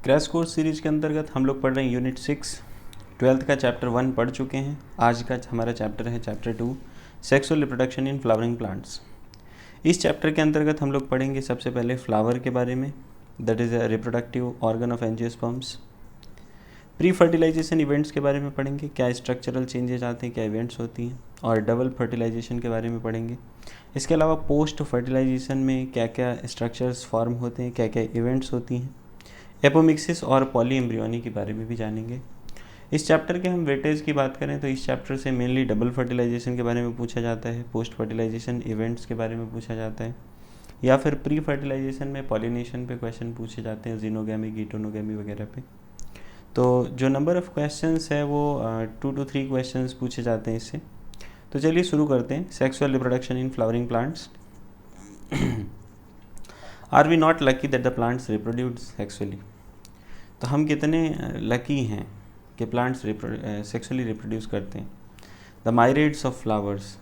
Crash course series के अंतर्गत हम लोग पढ़ रहे हैं यूनिट 6 ट्वेल्थ का चैप्टर 1 पढ़ चुके हैं। आज का हमारा चैप्टर है chapter 2 sexual reproduction in flowering plants. इस चैप्टर के अंतर्गत हम लोग पढ़ेंगे सबसे पहले फ्लावर के बारे में, that is a reproductive organ of angiosperms. Pre fertilization events के बारे में पढ़ेंगे, क्या स्ट्रक्चरल चेंजेस आते हैं, क्या इवेंट्स होती हैं, और डबल फर्टिलाइजेशन के बारे में पढ़ेंगे। इसके अलावा पोस्ट फर्टिलाइजेशन में क्या क्या स्ट्रक्चर्स फॉर्म होते हैं, क्या क्या इवेंट्स होती हैं। एपोमिक्सिस और पॉली एम्ब्रियोनी के बारे में भी जानेंगे। इस चैप्टर के हम वेटेज की बात करें तो इस चैप्टर से मेनली डबल फर्टिलाइजेशन के बारे में पूछा जाता है, पोस्ट फर्टिलाइजेशन इवेंट्स के बारे में पूछा जाता है, या फिर प्री फर्टिलाइजेशन में पॉलिनेशन पे क्वेश्चन पूछे जाते हैं, जीनोगैमी गिटोनोगैमी वगैरह पे। तो जो नंबर ऑफ़ क्वेश्चंस है वो 2 to 3 क्वेश्चंस पूछे जाते हैं इससे। तो चलिए शुरू करते हैं। Sexual reproduction in flowering plants. Are we not lucky that the plants reproduce sexually. तो हम कितने लकी हैं कि प्लांट्स सेक्सुअली रिप्रोड्यूस करते हैं। The myriads of flowers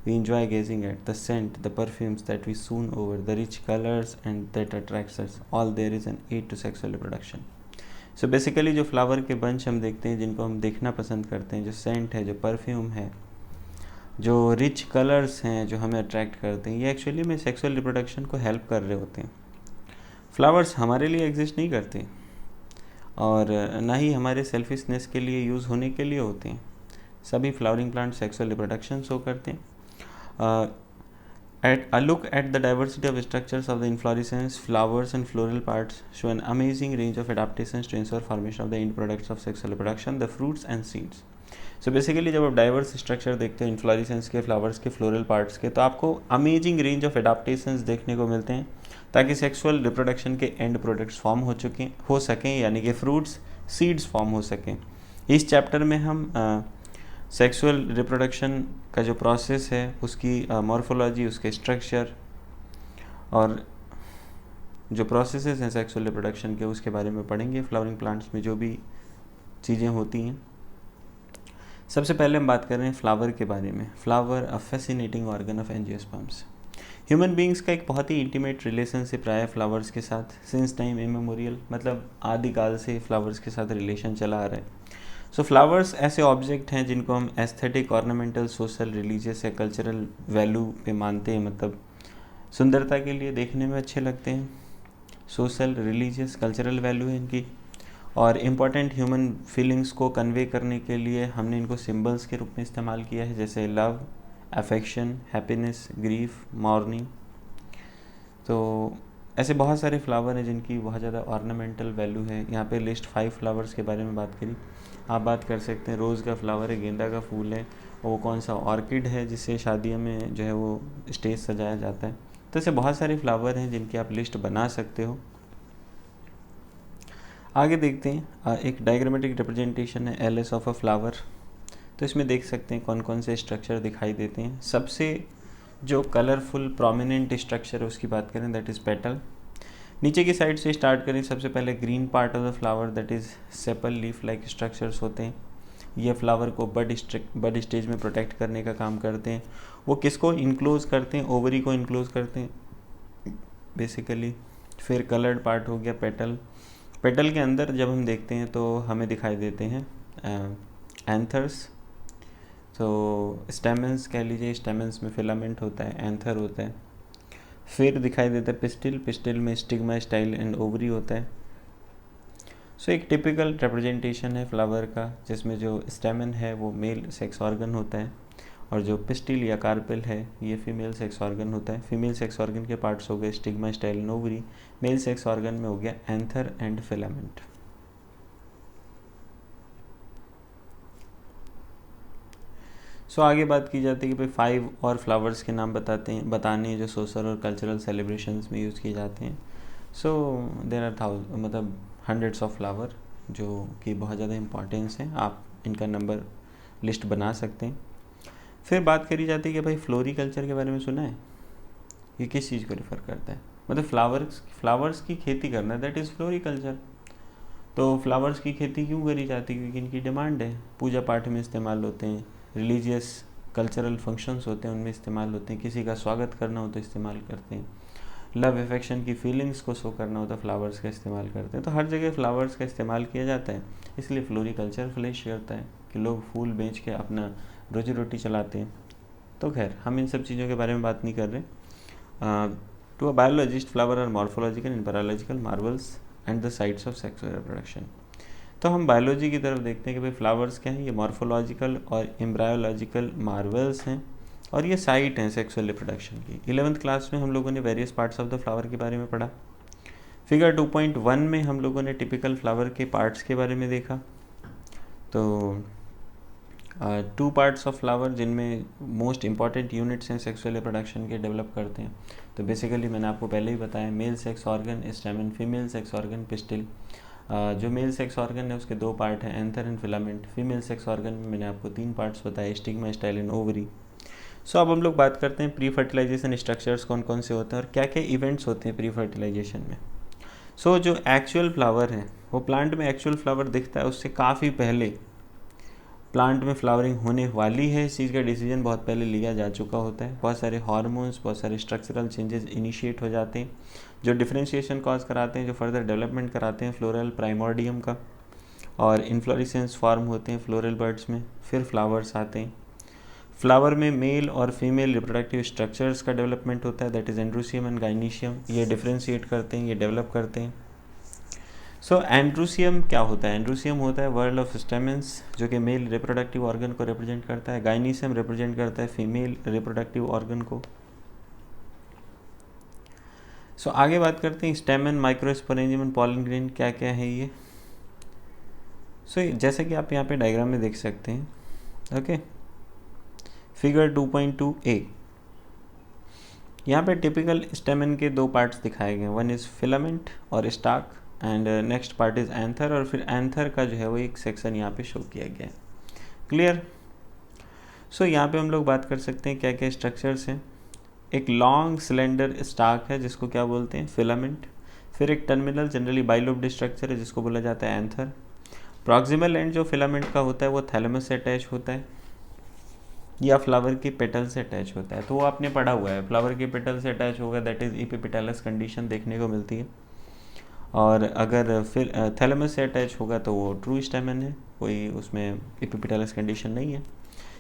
we enjoy gazing at, the scent, the perfumes that we soon over, the rich colors and that attracts us, all there is an aid to sexual reproduction. So basically जो flower के bunch हम देखते हैं, जिनको हम देखना पसंद करते हैं, जो सेंट है, जो परफ्यूम है, जो रिच कलर्स हैं जो हमें अट्रैक्ट करते हैं, ये एक्चुअली में सेक्सुअल रिप्रोडक्शन को हेल्प कर रहे होते हैं। फ्लावर्स हमारे लिए एग्जिस्ट नहीं करते और ना ही हमारे सेल्फिशनेस के लिए यूज़ होने के लिए होते हैं। सभी flowering plant sexual reproduction show करते हैं। At a look at the diversity of structures of the inflorescence, flowers and floral parts show an amazing range of adaptations to ensure formation of the end products of sexual reproduction, the fruits and seeds. So basically जब आप diverse structure देखते हैं inflorescence के, flowers के, floral parts के, तो आपको amazing range of adaptations देखने को मिलते हैं ताकि सेक्सुअल रिप्रोडक्शन के एंड प्रोडक्ट्स फॉर्म हो सकें, यानी कि फ्रूट्स सीड्स फॉर्म हो सकें। इस चैप्टर में हम सेक्सुअल रिप्रोडक्शन का जो प्रोसेस है उसकी मॉर्फोलॉजी, उसके स्ट्रक्चर और जो प्रोसेसेस हैं सेक्सुअल रिप्रोडक्शन के उसके बारे में पढ़ेंगे। फ्लावरिंग प्लांट्स में जो भी चीज़ें होती हैं, सबसे पहले हम बात कर रहे हैं फ्लावर के बारे में। Flower a fascinating organ of angiosperms. Human beings का एक बहुत ही इंटीमेट रिलेशनशिप रहा है फ्लावर्स के साथ सिंस टाइम इमेमोरियल, मतलब आदिकाल से फ्लावर्स के साथ रिलेशन चला आ रहा है। सो फ्लावर्स ऐसे ऑब्जेक्ट हैं जिनको हम एस्थेटिक, ऑर्नामेंटल, सोशल, रिलीजियस या कल्चरल वैल्यू पे मानते हैं, मतलब सुंदरता के लिए देखने में अच्छे लगते हैं। सोशल, रिलीजियस, कल्चरल वैल्यू है इनकी, और इम्पॉर्टेंट ह्यूमन फीलिंग्स को कन्वे करने के लिए हमने इनको सिम्बल्स के रूप में इस्तेमाल किया है, जैसे love, affection, happiness, grief, morning. तो ऐसे बहुत सारे फ्लावर हैं जिनकी बहुत ज़्यादा ऑर्नामेंटल वैल्यू है। यहाँ पे लिस्ट 5 फ्लावर्स के बारे में बात करी। आप बात कर सकते हैं रोज़ का फ्लावर है, गेंदा का फूल है, वो कौन सा ऑर्किड है जिससे शादियों में जो है वो स्टेज सजाया जाता है। तो ऐसे बहुत सारे फ्लावर हैं जिनकी आप लिस्ट बना सकते हो। आगे देखते हैं, एक डायग्रामेटिक रिप्रेजेंटेशन है एलएस ऑफ अ फ्लावर। तो इसमें देख सकते हैं कौन कौन से स्ट्रक्चर दिखाई देते हैं। सबसे जो कलरफुल प्रोमिनेंट स्ट्रक्चर है उसकी बात करें, दैट इज़ पेटल। नीचे की साइड से स्टार्ट करें, सबसे पहले green part of the flower, that is sepal leaf like structures होते हैं। ये फ्लावर को बड स्टेज में प्रोटेक्ट करने का काम करते हैं। वो किसको इनक्लोज करते हैं? ओवरी को इनक्लोज करते हैं बेसिकली। फिर कलर्ड पार्ट हो गया पेटल। पेटल के अंदर जब हम देखते हैं तो हमें दिखाई देते हैं एंथर्स। तो स्टेमेंस कह लीजिए, स्टेमेंस में फिलामेंट होता है, एंथर होता है। फिर दिखाई देता है पिस्टिल, पिस्टिल में स्टिग्मा, स्टाइल एंड ओवरी होता है। सो एक टिपिकल रिप्रेजेंटेशन है फ्लावर का, जिसमें जो स्टेमन है वो मेल सेक्स ऑर्गन होता है और जो पिस्टिल या कार्पेल है ये फीमेल सेक्स ऑर्गन होता है। फीमेल सेक्स ऑर्गन के पार्ट्स हो गए stigma, style and ovary. Male sex organ में हो गया एंथर एंड फिलामेंट। सो आगे बात की जाती है कि भाई 5 और फ्लावर्स के नाम बताने हैं जो सोशल और कल्चरल सेलिब्रेशंस में यूज़ किए जाते हैं। सो देयर आर मतलब हंड्रेड्स ऑफ फ्लावर जो कि बहुत ज़्यादा इंपॉर्टेंस है, आप इनका नंबर लिस्ट बना सकते हैं। फिर बात करी जाती है कि भाई फ्लोरिकल्चर के बारे में सुना है? ये किस चीज़ को रिफ़र करता है? मतलब फ्लावर्स की खेती करना, दैट इज़ फ्लोरिकल्चर। तो फ्लावर्स की खेती क्यों करी जाती है? क्योंकि इनकी डिमांड है, पूजा पाठ में इस्तेमाल होते हैं, रिलीजियस कल्चरल फंक्शंस होते हैं उनमें इस्तेमाल होते हैं, किसी का स्वागत करना हो तो इस्तेमाल करते हैं। लव अफेक्शन की फीलिंग्स को शो करना होता है, फ्लावर्स का इस्तेमाल करते हैं। तो हर जगह फ्लावर्स का इस्तेमाल किया जाता है, इसलिए फ्लोरिकल्चर फ्लरिश करता है कि लोग फूल बेच के अपना रोजी रोटी चलाते हैं। तो खैर हम इन सब चीज़ों के बारे में बात नहीं कर रहे। To a biologist flower are morphological and physiological marvels and the sites of sexual reproduction. तो हम बायोलॉजी की तरफ देखते हैं कि भाई फ्लावर्स क्या हैं, ये मॉर्फोलॉजिकल और एम्ब्रायोलॉजिकल मार्वल्स हैं और ये साइट हैं सेक्सुअल रिप्रोडक्शन की। 11th क्लास में हम लोगों ने various parts of the flower के बारे में पढ़ा। फिगर 2.1 में हम लोगों ने टिपिकल फ्लावर के पार्ट्स के बारे में देखा। तो 2 पार्ट्स ऑफ फ्लावर जिनमें मोस्ट इंपॉर्टेंट यूनिट्स हैं सेक्सुअल रिप्रोडक्शन के डेवलप करते हैं। तो बेसिकली मैंने आपको पहले ही बताया, male sex organ stamen, female sex organ pistil. जो मेल सेक्स ऑर्गन है उसके 2 पार्ट हैं, anther and filament. Female sex organ में मैंने आपको 3 पार्ट्स बताए, स्टिग्मा, स्टाइल एंड ओवरी। सो अब हम लोग बात करते हैं प्री फर्टिलाइजेशन स्ट्रक्चर्स कौन कौन से होते हैं और क्या क्या इवेंट्स होते हैं प्री फर्टिलाइजेशन में। सो जो एक्चुअल फ्लावर है वो प्लांट में एक्चुअल फ्लावर दिखता है उससे काफ़ी पहले प्लांट में फ्लावरिंग होने वाली है, इस चीज़ का डिसीजन बहुत पहले लिया जा चुका होता है। बहुत सारे हार्मोन्स, बहुत सारे स्ट्रक्चरल चेंजेस इनिशिएट हो जाते हैं जो डिफरेंशिएशन कॉज कराते हैं, जो फर्दर डेवलपमेंट कराते हैं फ्लोरल प्राइमोर्डियम का, और इन्फ्लोरेसेंस फॉर्म होते हैं फ्लोरल बर्ड्स में। फिर फ्लावर्स आते हैं, फ्लावर में मेल और फीमेल रिप्रोडक्टिव स्ट्रक्चर्स का डेवलपमेंट होता है, that is androecium and gynoecium. ये डिफरेंशिएट करते हैं, ये डेवलप करते हैं। सो एंड्रोसियम क्या होता है? एंड्रोसियम होता है वर्ल्ड ऑफ स्टेमेंस जो कि मेल रिप्रोडक्टिव ऑर्गन को रिप्रेजेंट करता है। गाइनीशियम रिप्रेजेंट करता है फीमेल रिप्रोडक्टिव ऑर्गन को। सो आगे बात करते हैं स्टेमन, माइक्रोस्पोरेंजियम, पॉलन ग्रेन क्या क्या है ये। सो जैसे कि आप यहाँ पे डायग्राम में देख सकते हैं, ओके, फिगर 2.2a। यहाँ पे टिपिकल स्टेमन के 2 पार्ट्स दिखाए गए, वन इज़ फिलामेंट और stock and next part is anther, और फिर एंथर का जो है वो एक सेक्शन यहाँ पे शो किया गया है। क्लियर? सो यहाँ पे हम लोग बात कर सकते हैं क्या क्या स्ट्रक्चर्स हैं। एक लॉन्ग सिलेंडर स्टाक है जिसको क्या बोलते हैं? फिलामेंट। फिर एक टर्मिनल जनरली बाइलोब्ड स्ट्रक्चर है जिसको बोला जाता है एंथर। प्रॉक्सिमल एंड जो फिलामेंट का होता है वो थैलेमस से अटैच होता है या फ्लावर के पेटल से अटैच होता है। तो वो आपने पढ़ा हुआ है, फ्लावर के पेटल से अटैच होगा, दैट इज़ एपिपेटलस कंडीशन देखने को मिलती है। और अगर फिर थैलेमस से अटैच होगा तो वो ट्रू स्टेमन है, कोई उसमें एपिपेटलस कंडीशन नहीं है।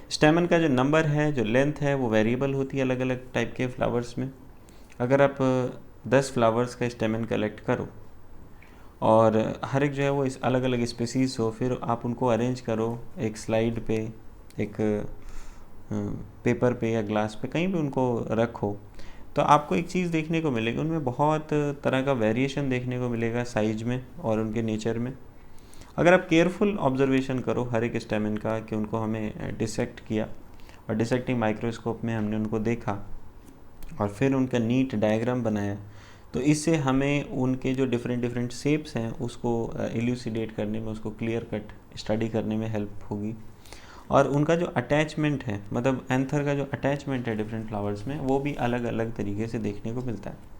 स्टेमन का जो नंबर है, जो लेंथ है, वो वेरिएबल होती है अलग अलग टाइप के फ्लावर्स में। अगर आप 10 फ्लावर्स का स्टेमन कलेक्ट करो और हर एक जो है वो इस अलग अलग स्पीसीज़ हो, फिर आप उनको अरेंज करो एक स्लाइड पे, एक पेपर पे या ग्लास पे, कहीं भी उनको रखो, तो आपको एक चीज़ देखने को मिलेगी, उनमें बहुत तरह का वेरिएशन देखने को मिलेगा साइज में और उनके नेचर में। अगर आप केयरफुल ऑब्जर्वेशन करो हर एक स्टेमन का कि उनको हमें डिसेक्ट किया और डिसेक्टिंग माइक्रोस्कोप में हमने उनको देखा और फिर उनका नीट डायग्राम बनाया, तो इससे हमें उनके जो डिफरेंट शेप्स हैं उसको इल्यूसिडेट करने में, उसको क्लियर कट स्टडी करने में हेल्प होगी। और उनका जो अटैचमेंट है, मतलब एंथर का जो अटैचमेंट है डिफरेंट फ्लावर्स में, वो भी अलग अलग तरीके से देखने को मिलता है।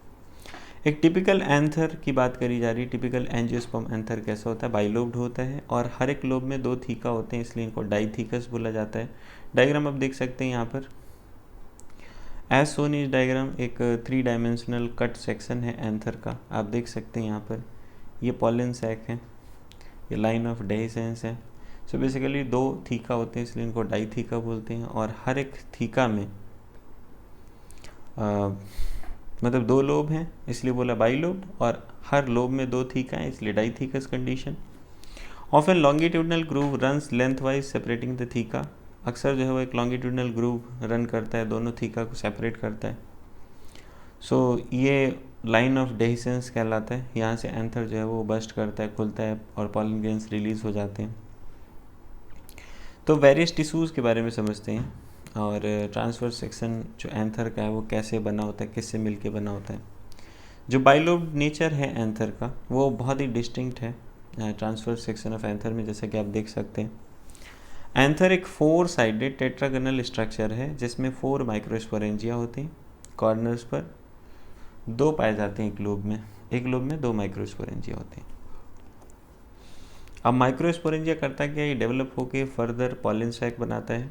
एक टिपिकल एंथर की बात करी जा रही है। टिपिकल एंजियोस्पर्म एंथर कैसा होता है? बाइलोब्ड होता है और हर एक लोब में 2 थीका होते हैं, इसलिए इनको डाइथीकस बोला जाता है। डायग्राम आप देख सकते हैं यहाँ पर, एज सोन इज डायग्राम, एक 3 डायमेंशनल कट सेक्शन है एंथर का, आप देख सकते हैं यहाँ पर। ये पॉलन सैक है, ये लाइन ऑफ डेhiscence है। सो बेसिकली 2 थीका होते हैं, इसलिए इनको डाइथीका बोलते हैं। और हर एक थीका में मतलब 2 लोब हैं इसलिए बोला बाइलोब्ड, और हर लोब में 2 थीका हैं इसलिए dithecous condition. Often longitudinal groove runs length wise separating the theca, अक्सर जो है वो एक लॉन्गिट्यूडनल ग्रूव रन करता है, दोनों थीका को सेपरेट करता है। सो ये लाइन ऑफ डेhiscence कहलाता है। यहाँ से एंथर जो है वो बस्ट करता है, खुलता है और पॉलन ग्रेन्स रिलीज हो जाते हैं। तो वेरियस टिश्यूज़ के बारे में समझते हैं और ट्रांसवर्स सेक्शन जो एंथर का है वो कैसे बना होता है, किससे मिलके बना होता है। जो बाइलोब्ड नेचर है एंथर का वो बहुत ही डिस्टिंक्ट है ट्रांसवर्स सेक्शन ऑफ एंथर में, जैसे कि आप देख सकते हैं। एंथर एक 4 साइडेड टेट्रागोनल स्ट्रक्चर है जिसमें 4 माइक्रोस्पोरेंजिया होते हैं। कॉर्नर्स पर 2 पाए जाते हैं एक लोब में 2 माइक्रोस्पोरेंजिया होते हैं। अब माइक्रोस्पोरेंजिया करता क्या है? ये डेवलप होके फर्दर पॉलन सैक बनाता है।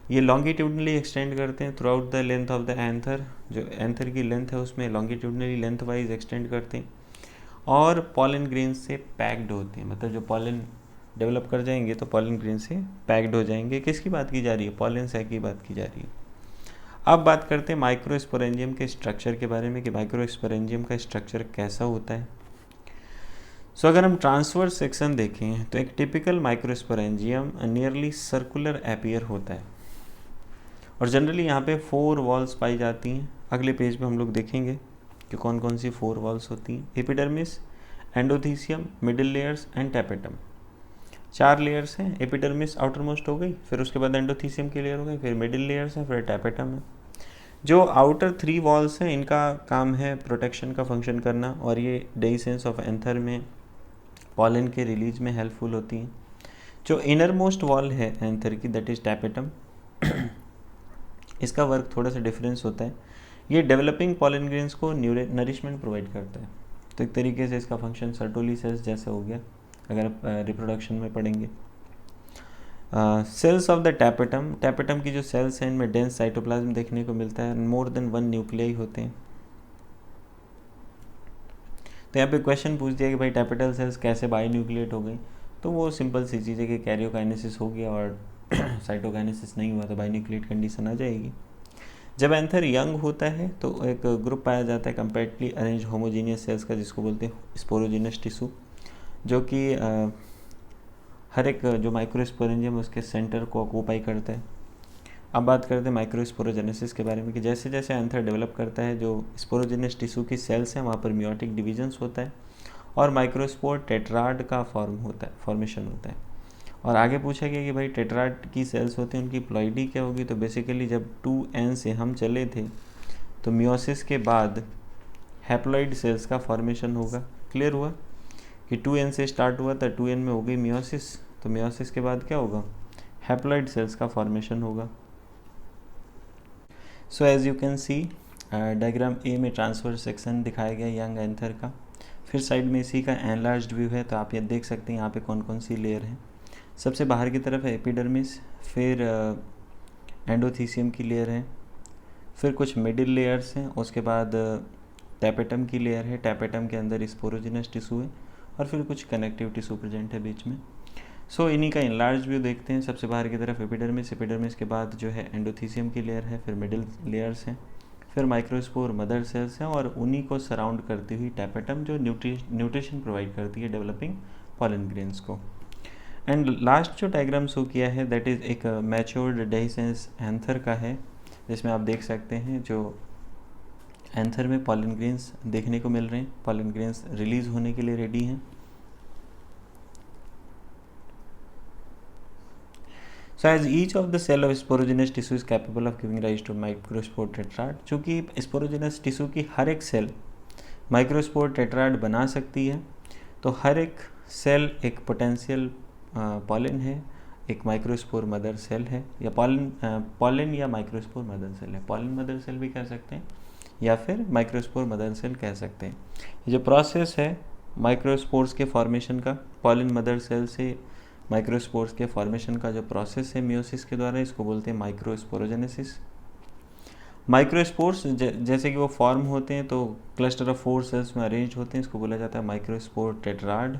ये लॉन्गिट्यूडनली एक्सटेंड करते हैं through out the length of the anther, जो एंथर की लेंथ है उसमें लॉन्गिट्यूडनली लेंथ वाइज एक्सटेंड करते हैं, और पॉलन ग्रेन से पैक्ड होते हैं, मतलब जो पॉलन डेवलप कर जाएंगे तो पॉलन ग्रेन से पैक्ड हो जाएंगे। किसकी बात की जा रही है? पॉलन सैक की बात की जा रही है। अब बात करते हैं माइक्रोस्पोरेंजियम के स्ट्रक्चर के बारे में कि माइक्रोस्पोरेंजियम का स्ट्रक्चर कैसा होता है। सो अगर हम ट्रांसवर्स सेक्शन देखें तो एक typical microsporangium nearly circular appear होता है, और जनरली यहाँ पे 4 वॉल्स पाई जाती हैं। अगले पेज पे हम लोग देखेंगे कि कौन कौन सी 4 वॉल्स होती हैं। Epidermis, endothecium, middle layers and tapetum. 4 layers हैं। एपिडर्मिस आउटर मोस्ट हो गई, फिर उसके बाद एंडोथीसियम की लेयर हो गई, फिर मिडिल लेयर्स है, फिर टैपेटम है। जो आउटर 3 वॉल्स हैं इनका काम है प्रोटेक्शन का फंक्शन करना, और ये डेhiscence ऑफ एंथर में पॉलन के रिलीज में हेल्पफुल होती हैं। जो इनर मोस्ट वॉल है एंथर की, दैट इज टैपेटम, इसका वर्क थोड़ा सा डिफरेंस होता है। ये डेवलपिंग पॉलन ग्रेन्स को नरिशमेंट प्रोवाइड करता है, तो एक तरीके से इसका फंक्शन सर्टोली सेल्स जैसा हो गया अगर आप रिप्रोडक्शन में पढ़ेंगे। Cells of the tapetum, tapetum की जो सेल्स हैं इनमें डेंस साइटोप्लाज्म देखने को मिलता है, मोर देन 1 न्यूक्लियाई होते हैं। तो यहाँ पे क्वेश्चन पूछ दिया कि भाई टैपेटल सेल्स कैसे बायोन्यूक्लिएट हो गई, तो वो सिंपल सी चीज़ है कि कैरियोकाइनेसिस हो गया और साइटोकाइनेसिस नहीं हुआ तो बायोन्यूक्लिएट कंडीशन आ जाएगी। जब एंथर यंग होता है तो एक ग्रुप पाया जाता है कंपैक्टली अरेंज होमोजीनियस सेल्स का, जिसको बोलते हैं स्पोरोजिनस टिश्यू, जो कि हर एक जो माइक्रोस्पोरेंजियम उसके सेंटर को ऑक्यूपाई करता है। अब बात करते हैं माइक्रोस्पोरोजेनेसिस के बारे में कि जैसे जैसे एंथर डेवलप करता है, जो स्पोरोजिनस टिश्यू की सेल्स हैं वहाँ पर मियोटिक डिवीजन्स होता है और माइक्रोस्पोर टेट्राड का फॉर्मेशन होता है। और आगे पूछा गया कि भाई टेट्राड की सेल्स होती हैं उनकी प्लॉइडी क्या होगी, तो बेसिकली जब 2n से हम चले थे तो मियोसिस के बाद हैप्लॉइड सेल्स का फॉर्मेशन होगा। क्लियर हुआ कि 2n से स्टार्ट हुआ था, 2n में हो गई मियोसिस, तो मियोसिस के बाद क्या होगा? हैप्लॉइड सेल्स का फॉर्मेशन होगा। So as you can see diagram A में ट्रांसवर्स सेक्शन दिखाया गया यंग एंथर का, फिर साइड में इसी का एनलार्ज्ड व्यू है, तो आप ये देख सकते हैं यहाँ पे कौन कौन सी लेयर हैं। सबसे बाहर की तरफ है एपिडर्मिस, फिर एंडोथीसियम की लेयर है, फिर कुछ मिडिल लेयर्स हैं, उसके बाद टैपेटम की लेयर है, टैपेटम के अंदर स्पोरोजिनस टिश्यू है, और फिर कुछ कनेक्टिव टिश्यू प्रेजेंट है बीच में। सो इन्हीं का इनलार्ज व्यू देखते हैं। सबसे बाहर की तरफ एपिडर्मिस, एपिडर्मिस के बाद जो है एंडोथीसियम की लेयर है, फिर मिडिल लेयर्स हैं, फिर माइक्रोस्पोर मदर सेल्स हैं, और उन्हीं को सराउंड करती हुई टैपेटम जो न्यूट्रिशन प्रोवाइड करती है डेवलपिंग पॉलन ग्रेन्स को। एंड लास्ट जो डायग्राम शो किया है दैट इज़ एक मैच्योर्ड डेhiscence एंथर का है, जिसमें आप देख सकते हैं जो एंथर में पॉलन ग्रेन्स देखने को मिल रहे हैं, पॉलन ग्रेन्स रिलीज होने के लिए रेडी हैं। So as each of the cell of sporogenous tissue is capable of giving rise to microspore tetrad, चूँकि स्पोरोजिनस टिश्यू की हर एक सेल माइक्रोस्पोर टेट्राड बना सकती है, तो हर एक सेल एक पोटेंशियल पॉलन है, एक माइक्रोस्पोर मदर सेल है, या पॉलन या माइक्रोस्पोर मदर सेल है। पॉलन मदर सेल भी कह सकते हैं या फिर माइक्रोस्पोर मदर सेल कह सकते हैं। ये जो प्रोसेस है माइक्रोस्पोर्स के फॉर्मेशन का, पॉलन मदर सेल से माइक्रोस्पोर्स के फॉर्मेशन का जो प्रोसेस है मियोसिस के द्वारा, इसको बोलते हैं माइक्रोस्पोरोजेनेसिस। माइक्रोस्पोर्स जैसे कि वो फॉर्म होते हैं तो क्लस्टर ऑफ 4 सेल्स में अरेंज होते हैं, इसको बोला जाता है माइक्रोस्पोर टेट्राड।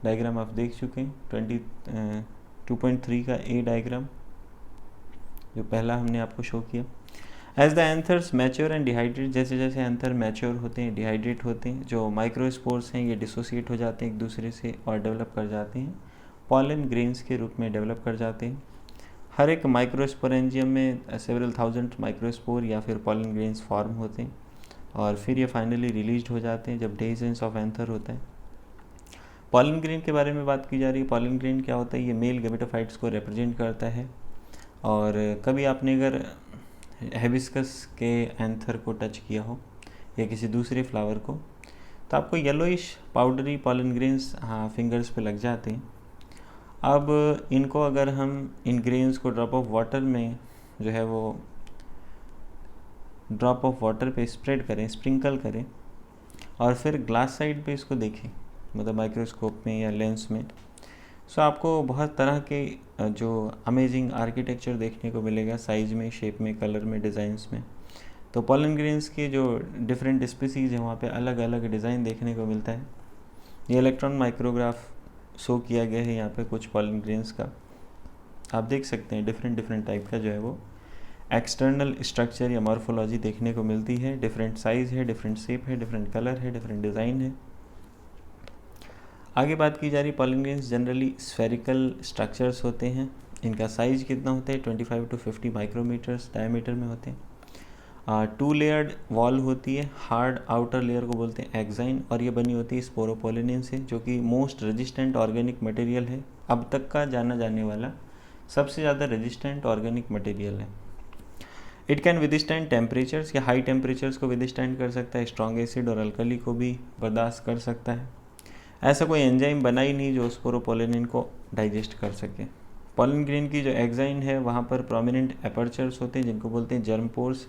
डायग्राम आप देख चुके हैं 22.3 का ए डायग्राम, जो पहला हमने आपको शो किया। As the anthers mature and dehydrate, जैसे जैसे एंथर मैच्योर होते हैं, डिहाइड्रेट होते हैं, जो माइक्रोस्पोर्स हैं ये डिसोसिएट हो जाते हैं एक दूसरे से और डेवलप कर जाते हैं, पॉलन ग्रेन्स के रूप में डेवलप कर जाते हैं। हर एक माइक्रोस्पोरेंजियम में सेवरल थाउजेंड माइक्रोस्पोर या फिर पॉलन ग्रेन्स फॉर्म होते हैं, और फिर ये फाइनली रिलीज हो जाते हैं जब डेhiscence ऑफ एंथर होता है। पॉलन ग्रेन के बारे में बात की जा रही है। पॉलन ग्रेन क्या होता है? ये मेल गेमेटोफाइट्स को रिप्रेजेंट करता है, और कभी आपने अगर हिबिस्कस के एंथर को टच किया हो या किसी दूसरे फ्लावर को, तो आपको yellowish powdery pollen grains fingers पे लग जाते हैं। अब इनको अगर हम इन ग्रेन्स को ड्रॉप ऑफ वाटर में जो है वो ड्रॉप ऑफ वाटर पे स्प्रेड करें, स्प्रिंकल करें, और फिर ग्लास साइड पे इसको देखें, मतलब माइक्रोस्कोप में या लेंस में, सो आपको बहुत तरह के जो अमेजिंग आर्किटेक्चर देखने को मिलेगा, साइज़ में, शेप में, कलर में, डिज़ाइंस में। तो पॉलन ग्रेन्स के जो डिफरेंट स्पीसीज़ हैं वहाँ पे अलग अलग डिज़ाइन देखने को मिलता है। ये इलेक्ट्रॉन माइक्रोग्राफ शो किया गया है यहाँ पे कुछ पॉलन ग्रेन्स का। आप देख सकते हैं डिफरेंट टाइप का जो है वो एक्सटर्नल स्ट्रक्चर या मॉर्फोलॉजी देखने को मिलती है। डिफरेंट साइज़ है, डिफरेंट शेप है, डिफरेंट कलर है, डिफरेंट डिज़ाइन है। आगे बात की जा रही, pollen grains generally spherical structures होते हैं। इनका साइज़ कितना होता है? 25 to 50 माइक्रोमीटर्स डायमीटर में होते हैं। 2 लेयर्ड वॉल होती है। हार्ड आउटर लेयर को बोलते हैं एक्साइन, और ये बनी होती है स्पोरोपोलिनिन से, जो कि मोस्ट रेजिस्टेंट ऑर्गेनिक मटेरियल है, अब तक का जाना जाने वाला सबसे ज़्यादा रेजिस्टेंट ऑर्गेनिक मटेरियल है। इट कैन विदस्टैंड टेम्परेचर्स, या हाई टेम्परेचर्स को विदस्टैंड कर सकता है, स्ट्रॉन्ग एसिड और अल्कली को भी बर्दाश्त कर सकता है। ऐसा कोई एंजाइम बना ही नहीं जो स्पोरोपोलिनिन को डाइजेस्ट कर सके। पॉलन ग्रेन की जो एक्साइन है वहाँ पर प्रोमिनेंट एपर्चर्स होते हैं जिनको बोलते हैं जर्म पोर्स,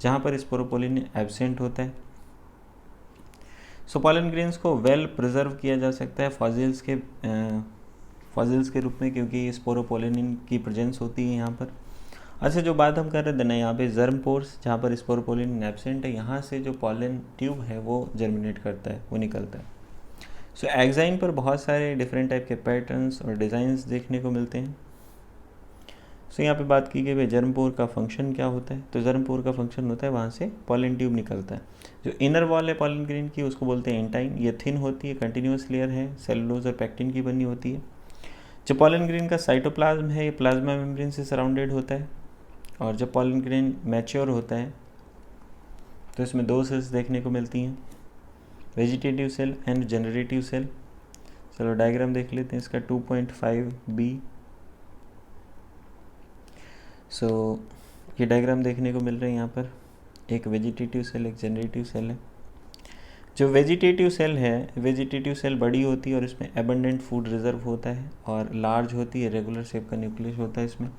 जहाँ पर स्पोरोपोलिनिन एब्सेंट होता है। सो पॉलन ग्रेन्स को वेल प्रिजर्व किया जा सकता है फॉसिल्स के रूप में, क्योंकि स्पोरोपोलिनिन की प्रेजेंस होती है यहाँ पर। अच्छा, जो बात हम कर रहे थे ना, यहाँ पे जर्म पोर्स जहाँ पर स्पोरोपोलिनिन एब्सेंट है, यहाँ से जो पॉलन ट्यूब है वो जर्मिनेट करता है, वो निकलता है। सो एक्साइन पर बहुत सारे डिफरेंट टाइप के पैटर्न्स और डिज़ाइंस देखने को मिलते हैं। सो यहाँ पे बात की गई भाई जर्म पोर का फंक्शन क्या होता है। तो जर्म पोर का फंक्शन होता है वहाँ से पॉलन ट्यूब निकलता है। जो इनर वॉल है पॉलन ग्रेन की उसको बोलते हैं एंटाइन। ये थिन होती है, कंटिन्यूस लेयर है, सेलुलोज और पैक्टिन की बनी होती है। जो पॉलन ग्रेन का साइटोप्लाज्म है ये प्लाज्मा मेम्ब्रेन से सराउंडेड होता है। और जब पॉलन ग्रेन मैच्योर होता है तो इसमें 2 सेल्स देखने को मिलती हैं, vegetative cell and generative cell. चलो डायग्राम देख लेते हैं इसका 2.5b। सो ये डायग्राम देखने को मिल रहे हैं यहाँ पर, एक वेजिटेटिव सेल, एक जनरेटिव सेल है। जो वेजिटेटिव सेल बड़ी होती है और इसमें एबंडेंट फूड रिजर्व होता है और लार्ज होती है, रेगुलर शेप का न्यूक्लियस होता है इसमें।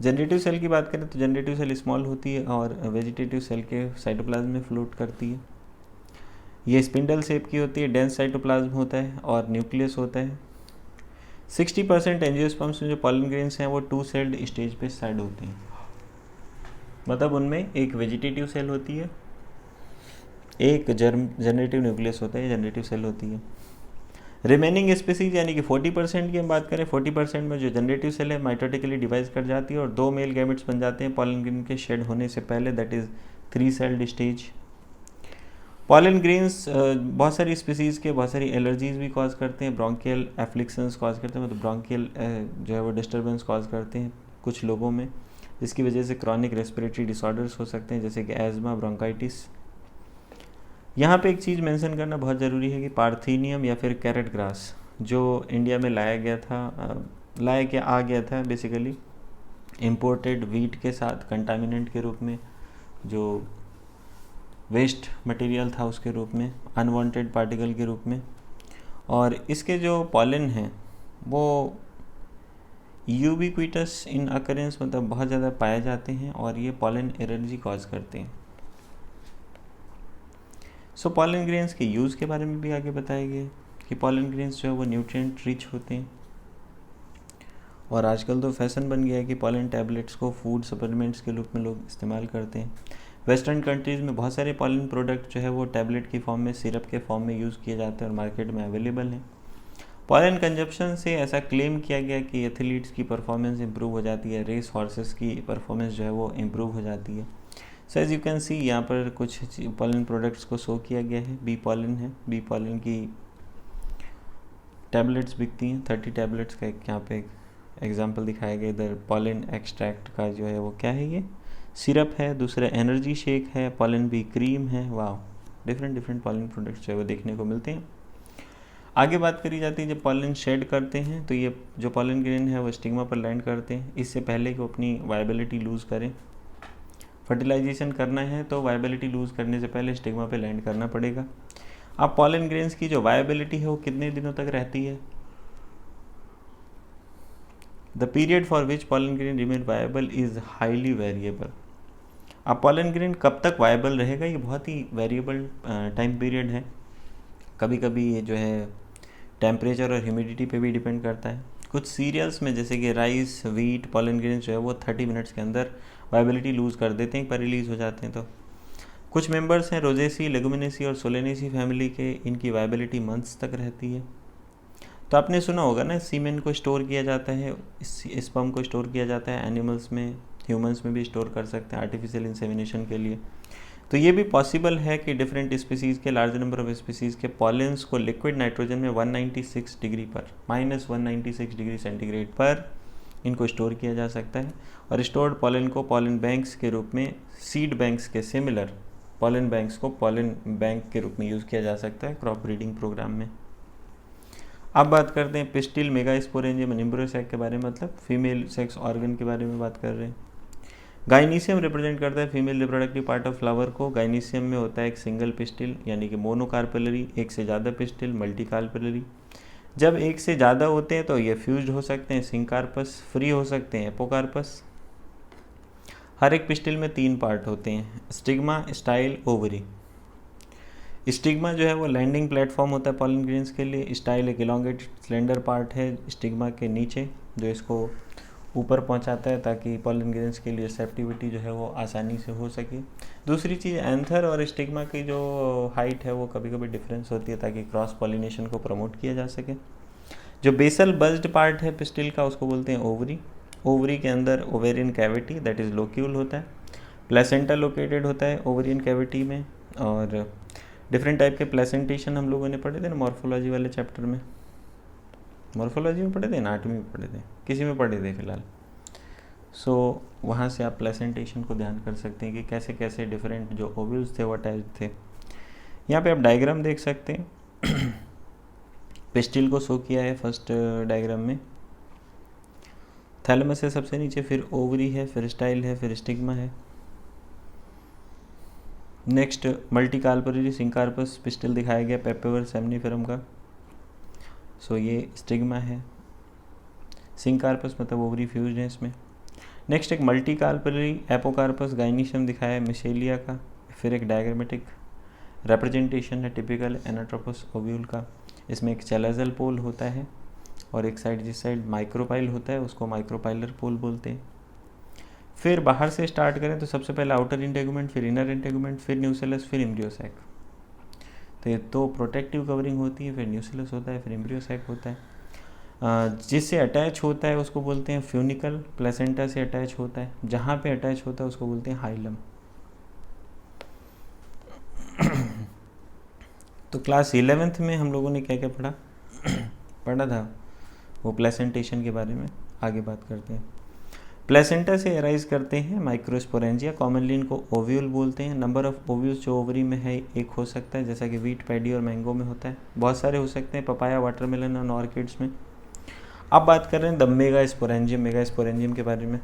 जनरेटिव सेल की बात करें तो जनरेटिव सेल स्मॉल होती है और वेजिटेटिव सेल के साइटोप्लाज्म में फ्लोट करती है। ये स्पिंडल शेप की होती है, डेंस साइटोप्लाज्म होता है और न्यूक्लियस होता है। 60% एंजियोस्पर्म्स में जो पॉलन ग्रेन्स हैं वो 2 सेल्ड स्टेज पे साइड होते हैं, मतलब उनमें एक वेजिटेटिव सेल होती है, एक जनरेटिव न्यूक्लियस होता है, जनरेटिव सेल होती है। रिमेनिंग स्पीसीज यानी कि 40% की हम बात करें, 40% में जो जनरेटिव सेल है माइटोटिकली डिवाइड कर जाती है और 2 मेल गैमेट्स बन जाते हैं पॉलन ग्रेन के शेड होने से पहले, that is 3 sailed stage. Pollen grains बहुत सारी स्पीसीज़ के बहुत सारी एलर्जीज़ भी कॉज करते हैं, ब्रोंकियल एफ्लिक्शंस कॉज करते हैं, मतलब ब्रोंकियल जो है वो डिस्टर्बेंस कॉज करते हैं कुछ लोगों में, जिसकी वजह से क्रॉनिक रेस्पिरेटरी डिसऑर्डर्स हो सकते हैं जैसे कि एज़मा, ब्रोंकाइटिस। यहाँ पे एक चीज़ मेंशन करना बहुत ज़रूरी है कि पार्थेनियम या फिर कैरेट ग्रास जो इंडिया में आ गया था बेसिकली इम्पोर्टेड वीट के साथ कंटामिनेंट के रूप में, जो वेस्ट मटेरियल था उसके रूप में, अनवांटेड पार्टिकल के रूप में। और इसके जो पॉलन हैं वो यूबिक्विटस इन अकरेंस, मतलब बहुत ज़्यादा पाए जाते हैं और ये पॉलन एलर्जी कॉज करते हैं। सो पॉलन ग्रेन्स के यूज़ के बारे में भी आगे बताया गया कि पॉलन ग्रेन्स जो है वो न्यूट्रिएंट रिच होते हैं। और आजकल तो फैशन बन गया है कि पॉलन टैबलेट्स को फूड सप्लीमेंट्स के रूप में लोग इस्तेमाल करते हैं। वेस्टर्न कंट्रीज़ में बहुत सारे पॉलन प्रोडक्ट जो है वो टैबलेट की फॉर्म में, सिरप के फॉर्म में यूज़ किए जाते हैं और मार्केट में अवेलेबल हैं। पॉलन कंजप्शन से ऐसा क्लेम किया गया कि एथलीट्स की परफॉर्मेंस इंप्रूव हो जाती है, रेस हॉर्सेस की परफॉर्मेंस जो है वो इम्प्रूव हो जाती है। So as you can see यहाँ पर कुछ पॉलन प्रोडक्ट्स को शो किया गया है। बी पॉलन है, बी पॉलन की टैबलेट्स बिकती हैं, 30 टैबलेट्स का एक यहाँ पे एग्जाम्पल दिखाया गया। इधर पॉलन एक्सट्रैक्ट का जो है वो क्या है, ये सिरप है, दूसरा एनर्जी शेक है, पॉलन बी क्रीम है। वाह, डिफरेंट पॉलन प्रोडक्ट्स जो है वो देखने को मिलते हैं। आगे बात करी जाती है जब पॉलन शेड करते हैं तो ये जो पॉलन ग्रेन है वो स्टिग्मा पर लैंड करते हैं। इससे पहले कि वो अपनी वायबिलिटी लूज़ करें, फर्टिलाइजेशन करना है तो वायबिलिटी लूज़ करने से पहले स्टिग्मा पे लैंड करना पड़ेगा। अब पॉलन ग्रेन्स की जो वायबिलिटी है वो कितने दिनों तक रहती है? The period for which pollen grain remain viable is highly variable. अब पॉलन ग्रेन कब तक वायबल रहेगा, ये बहुत ही वेरिएबल टाइम पीरियड है। कभी कभी ये जो है टेम्परेचर और ह्यूमिडिटी पे भी डिपेंड करता है। कुछ सीरियल्स में जैसे कि राइस, व्हीट, पॉलन ग्रेन्स जो है वो 30 मिनट्स के अंदर वाइबिलिटी लूज़ कर देते हैं, एक बार रिलीज़ हो जाते हैं। तो कुछ मेंबर्स हैं रोजेसी, लेगुमिनेसी और सोलेनेसी फैमिली के, इनकी वाइबिलिटी मंथ्स तक रहती है। तो आपने सुना होगा ना, सीमेन को स्टोर किया जाता है, स्पर्म को स्टोर किया जाता है एनिमल्स में, ह्यूमंस में भी स्टोर कर सकते हैं आर्टिफिशियल इंसेमिनेशन के लिए। तो ये भी पॉसिबल है कि डिफरेंट स्पीसीज़ के, लार्ज नंबर ऑफ स्पीसीज़ के पॉलेंस को लिक्विड नाइट्रोजन में 196 डिग्री पर, -196 डिग्री सेंटीग्रेड पर इनको स्टोर किया जा सकता है, और स्टोर्ड पॉलन को पॉलन बैंक्स के रूप में, सीड बैंक्स के सिमिलर पॉलन बैंक्स को पॉलन बैंक के रूप में यूज़ किया जा सकता है क्रॉप ब्रीडिंग प्रोग्राम में। अब बात करते हैं पिस्टिल, मेगास्पोरेंजियम, एम्ब्रियोसैक के बारे में, मतलब फीमेल सेक्स ऑर्गन के बारे में बात कर रहे हैं। गाइनीशियम रिप्रेजेंट करता है female reproductive part of flower को। गाइनीशियम में होता है एक सिंगल पिस्टिल यानी कि मोनोकार्पेलरी, एक से ज़्यादा पिस्टिल मल्टीकार्पेलरी। जब एक से ज़्यादा होते हैं तो ये फ्यूज्ड हो सकते हैं सिंकार्पस, फ्री हो सकते हैं एपोकार्पस। हर एक पिस्टिल में 3 पार्ट होते हैं, स्टिग्मा, स्टाइल, ओवरी। स्टिग्मा जो है वो लैंडिंग प्लेटफॉर्म होता है पॉलन ग्रेन्स के लिए। स्टाइल एक इलोंगेटेड स्लेंडर पार्ट है स्टिग्मा के नीचे जो इसको ऊपर पहुंचाता है ताकि पॉलन ग्रेन्स के लिए रिसेप्टिविटी जो है वो आसानी से हो सके। दूसरी चीज़, एंथर और स्टिग्मा की जो हाइट है वो कभी कभी डिफरेंस होती है ताकि क्रॉस पॉलिनेशन को प्रमोट किया जा सके। जो बेसल बज्ड पार्ट है पिस्टिल का उसको बोलते हैं ओवरी। ओवरी के अंदर ovarian cavity that is locule होता है। प्लेसेंटा लोकेटेड होता है ओवरियन कैविटी में। और डिफरेंट टाइप के प्लेसेंटेशन हम लोगों ने पढ़े थे ना मॉर्फोलॉजी वाले चैप्टर में, मॉर्फोलॉजी में पढ़े थे, एनाटॉमी में पढ़े थे, किसी में पढ़े थे फिलहाल। सो वहाँ से आप प्लेसेंटेशन को ध्यान कर सकते हैं कि कैसे कैसे डिफरेंट जो ओव्यूल्स थे वो अटैच थे। यहाँ पे आप डायग्राम देख सकते हैं पिस्टिल को शो किया है फर्स्ट डायग्राम में। थैलेमस है सबसे नीचे, फिर ओवरी है, फिर स्टाइल है, फिर स्टिग्मा है। नेक्स्ट मल्टीकार्पेलरी सिंकार्पस पिस्टिल दिखाया गया पेपेवर सेमनीफेरम का। सो ये स्टिग्मा है। सिंकार्पस मतलब ओवरी फ्यूज्ड है इसमें। नेक्स्ट एक मल्टीकार्पेलरी एपोकार्पस गाइनीशियम दिखाया है मिशेलिया का। फिर एक डायग्रामेटिक रिप्रेजेंटेशन है टिपिकल एनाट्रोपस ओव्यूल का। इसमें एक चैलाजल पोल होता है और एक साइड जिस साइड माइक्रोपाइल होता है उसको माइक्रोपाइलर पोल बोलते हैं। फिर बाहर से स्टार्ट करें तो सबसे पहले आउटर इंटेगुमेंट, फिर इनर इंटेगुमेंट, फिर न्यूसेलस, फिर एम्ब्रियोसैक। तो ये तो प्रोटेक्टिव कवरिंग होती है, फिर न्यूसेलस होता है, फिर एम्ब्रियोसैक होता है। जिससे अटैच होता है उसको बोलते हैं फ्यूनिकल। प्लेसेंटा से अटैच होता है, जहाँ पे अटैच होता है उसको बोलते हैं हाइलम। तो क्लास 11th में हम लोगों ने क्या क्या पढ़ा था वो प्लेसेंटेशन के बारे में आगे बात करते हैं। प्लेसेंटा से अराइज करते हैं माइक्रोस्पोरेंजिया, कॉमनली इनको ओव्यूल बोलते हैं। नंबर ऑफ ओव्यूल्स जो ओवरी में है एक हो सकता है, जैसा कि वीट, पैडी और मैंगो में होता है। बहुत सारे हो सकते हैं, पपाया, वाटरमेलन और ऑर्किड्स में। अब बात कर रहे हैं द मेगास्पोरेंजियम के बारे में।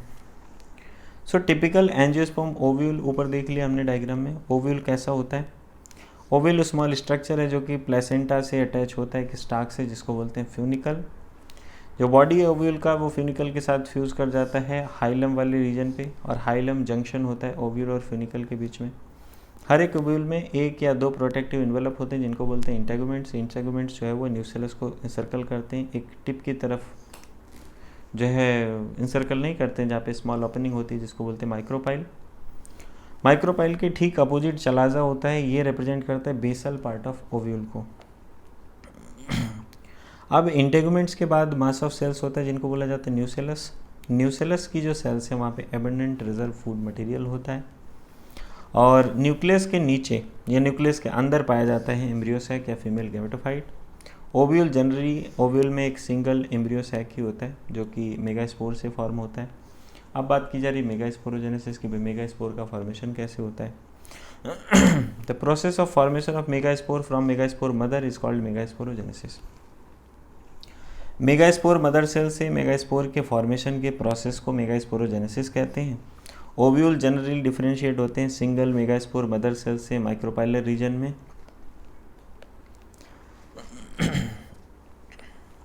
सो टिपिकल एंजियोस्पर्म ओव्यूल ऊपर देख लिया हमने डायग्राम में। ओव्यूल कैसा होता है? ओव्यूल स्मॉल स्ट्रक्चर है जो कि प्लेसेंटा से अटैच होता है एक स्टार्क से जिसको बोलते हैं फ्यूनिकल। जो बॉडी है ओव्यूल का वो फ्यूनिकल के साथ फ्यूज़ कर जाता है हाइलम वाले रीजन पे, और हाइलम जंक्शन होता है ओव्यूल और फ्यूनिकल के बीच में। हर एक ओव्यूल में एक या दो प्रोटेक्टिव इन्वेलप होते हैं जिनको बोलते हैं इंटेगुमेंट्स। इंटेगुमेंट्स जो है वो न्यूसेलस को इंसर्कल करते हैं, एक टिप की तरफ जो है इंसर्कल नहीं करते हैं जहाँ पे स्मॉल ओपनिंग होती है जिसको बोलते हैं माइक्रोपाइल। माइक्रोपाइल के ठीक अपोजिट चलाजा होता है, ये रिप्रेजेंट करता है बेसल पार्ट ऑफ ओव्यूल को। अब इंटेगुमेंट्स के बाद मास ऑफ सेल्स होता है जिनको बोला जाता है न्यूसेलस। न्यूसेलस की जो सेल्स है वहाँ पे एबंडेंट रिजर्व फूड मटेरियल होता है, और न्यूक्लियस के नीचे या न्यूक्लियस के अंदर पाया जाता है एम्ब्रियोसैक या female gametophyte. Ovule generally ovule में एक सिंगल एम्ब्रियोसैक ही होता है जो कि मेगास्पोर से फॉर्म होता है। अब बात की जा रही है मेगास्पोरोजेनेसिस की, मेगास्पोर का फॉर्मेशन कैसे होता है। The process of formation of megaspore from megaspore mother is called megasporogenesis. Megaspore mother cell से मेगास्पोर के फॉर्मेशन के प्रोसेस को मेगास्पोरोजेनेसिस कहते हैं। ओव्यूल जनरली डिफरेंशिएट होते हैं सिंगल मेगास्पोर मदर सेल से माइक्रोपाइलर रीजन में।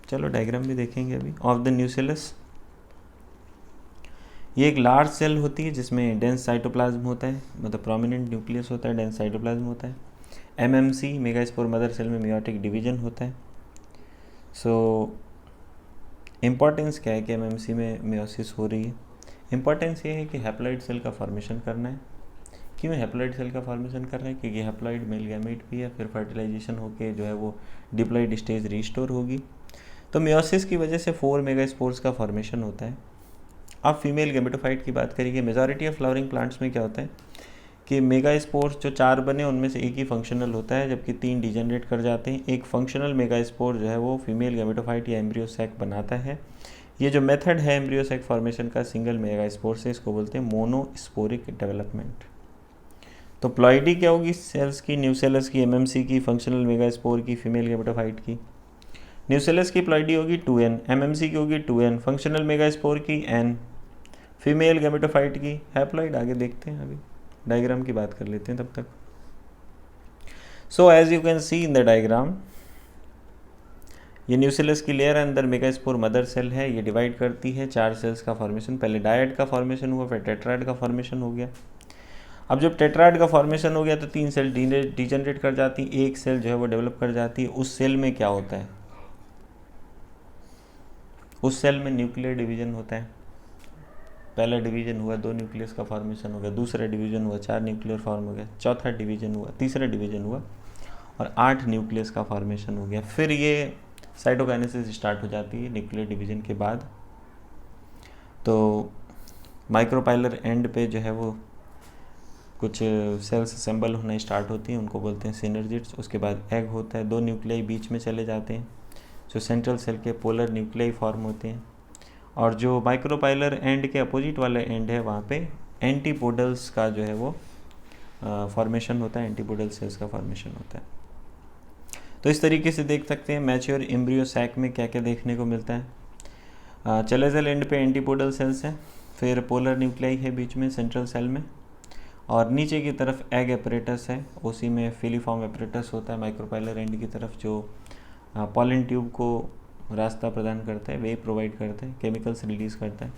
चलो डायग्राम भी देखेंगे अभी ऑफ द न्यूसेलस। ये एक लार्ज सेल होती है जिसमें डेंस साइटोप्लाज्म होता है, मतलब प्रोमिनेंट न्यूक्लियस होता है, डेंस साइटोप्लाज्म होता है। एमएमसी मेगास्पोर मदर सेल में मेयोटिक डिवीजन होता है। सो इम्पॉर्टेंस क्या है कि एमएमसी में मेयोसिस हो रही है? इम्पॉर्टेंस ये है कि हैप्लॉइड सेल का फॉर्मेशन करना है। क्यों हैप्लॉइड सेल का फॉर्मेशन कर रहा है? क्योंकि हैप्लॉइड मेल गैमेट भी है, फिर फर्टिलाइजेशन होके जो है वो डिप्लॉइड स्टेज रिस्टोर होगी। तो मेयोसिस की वजह से 4 मेगास्पोर्स का फॉर्मेशन होता है। अब फीमेल गैमेटोफाइट की बात करेंगे। मेजॉरिटी ऑफ फ्लावरिंग प्लांट्स में क्या होता है कि मेगास्पोर्स जो 4 बने उनमें से एक ही फंक्शनल होता है, जबकि 3 डिजेनरेट कर जाते हैं। एक फंक्शनल मेगास्पोर जो है वो फीमेल गैमेटोफाइट या एम्ब्रियो सैक बनाता है। ये जो मेथड है एम्ब्रियो सैक फॉर्मेशन का सिंगल मेगास्पोर से, इसको बोलते हैं मोनोस्पोरिक डेवलपमेंट। तो प्लॉइडी क्या होगी? सेल्स की, न्यूसेलस की, एमएमसी की, फंक्शनल मेगास्पोर की, फीमेल गैमेटोफाइट की। न्यूसेलस की प्लॉइडी होगी 2n, एमएमसी की होगी 2n, फंक्शनल मेगास्पोर की n, फीमेल गैमेटोफाइट की हैप्लॉइड। आगे देखते हैं, अभी डायग्राम की बात कर लेते हैं तब तक। So as you can see in the diagram, ये न्यूसेलस की लेयर है, अंदर मेगास्पोर मदर सेल है, ये डिवाइड करती है 4 सेल्स का फॉर्मेशन। पहले डायड का फॉर्मेशन हुआ, फिर टेट्राइड का फॉर्मेशन हो गया। अब जब टेट्राइड का फॉर्मेशन हो गया तो 3 सेल डिजेनरेट कर जाती, एक सेल जो है वो डेवलप कर जाती है। उस सेल में क्या होता है? उस सेल में न्यूक्लियर डिवीजन होता है। पहला डिवीजन हुआ, 2 न्यूक्लियस का फॉर्मेशन हो गया, दूसरा डिवीजन हुआ, 4 न्यूक्लियर फॉर्म हो गया, चौथा डिवीजन हुआ, तीसरा डिवीजन हुआ और 8 न्यूक्लियस का फॉर्मेशन हो गया। फिर ये साइटोकाइनेसिस स्टार्ट हो जाती है न्यूक्लियर डिवीजन के बाद। तो माइक्रोपाइलर एंड पे जो है वो कुछ सेल्स असेंबल होना स्टार्ट होती हैं, उनको बोलते हैं सिनर्जिड्स। उसके बाद एग होता है, 2 न्यूक्लियाई बीच में चले जाते हैं, जो सेंट्रल सेल के पोलर न्यूक्लियाई फॉर्म होते हैं। और जो माइक्रोपाइलर एंड के अपोजिट वाले एंड है, वहाँ पे एंटीपोडल्स का जो है वो फॉर्मेशन होता है, एंटीपोडल सेल्स का फॉर्मेशन होता है। तो इस तरीके से देख सकते हैं मैच्योर एम्ब्रियो सैक में क्या क्या देखने को मिलता है। चलेजल एंड पे एंटीपोडल सेल्स हैं, फिर पोलर न्यूक्लियाई है बीच में सेंट्रल सेल में, और नीचे की तरफ एग एपरेटस है, उसी में फिलीफॉर्म एपरेटस होता है माइक्रोपाइलर एंड की तरफ, जो पॉलन ट्यूब को रास्ता प्रदान करता है, वे प्रोवाइड करता है, केमिकल्स रिलीज़ करता है।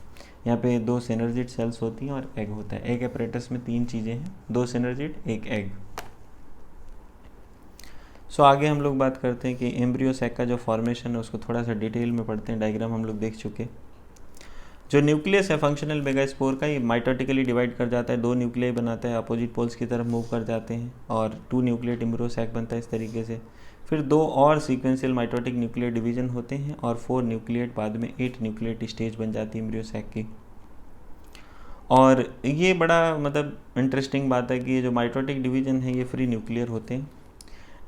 यहाँ पे 2 सिनर्जिड सेल्स होती हैं और एग होता है। एग एपरेटस में 3 चीज़ें हैं, 2 सिनर्जिड, 1 एग। सो आगे हम लोग बात करते हैं कि एम्ब्रियो सैक का जो फॉर्मेशन है उसको थोड़ा सा डिटेल में पढ़ते हैं। डायग्राम हम लोग देख चुके। जो न्यूक्लियस है फंक्शनल मेगास्पोर का, ये माइटोटिकली डिवाइड कर जाता है, 2 न्यूक्लियाई बनाता है, अपोजिट पोल्स की तरफ मूव कर जाते हैं और 2 न्यूक्लियट एम्ब्रियो सैक बनता है इस तरीके से। फिर 2 और सीक्वेंशियल माइटोटिक न्यूक्लियर डिवीजन होते हैं और 4 न्यूक्लियट, बाद में 8 न्यूक्लियट स्टेज बन जाती है एम्ब्रियो सैक की। और ये बड़ा मतलब इंटरेस्टिंग बात है कि ये जो माइटोटिक डिवीजन है ये फ्री न्यूक्लियर होते हैं।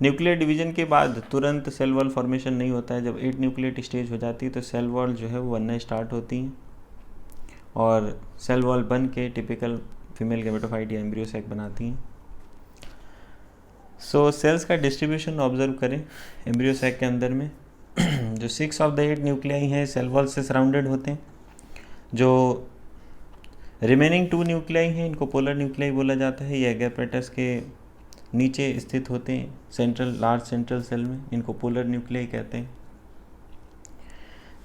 न्यूक्लियर डिवीजन के बाद तुरंत सेल वॉल फॉर्मेशन नहीं होता है। जब 8 न्यूक्लियट स्टेज हो जाती है तो सेल वॉल जो है वो बनना स्टार्ट होती हैं और सेल वॉल बन के टिपिकल फीमेल गैमेटोफाइट या एम्ब्रियो सैक बनाती हैं। सो सेल्स का डिस्ट्रीब्यूशन ऑब्जर्व करें एम्ब्रियो सैक के अंदर में। जो 6 ऑफ द 8 न्यूक्लियाई हैं सेल वॉल से सराउंडेड होते हैं। जो रिमेनिंग 2 न्यूक्लियाई हैं इनको पोलर न्यूक्लियाई बोला जाता है। ये एग एपरेटस के नीचे स्थित होते हैं सेंट्रल, लार्ज सेंट्रल सेल में, इनको पोलर न्यूक्लियाई कहते हैं।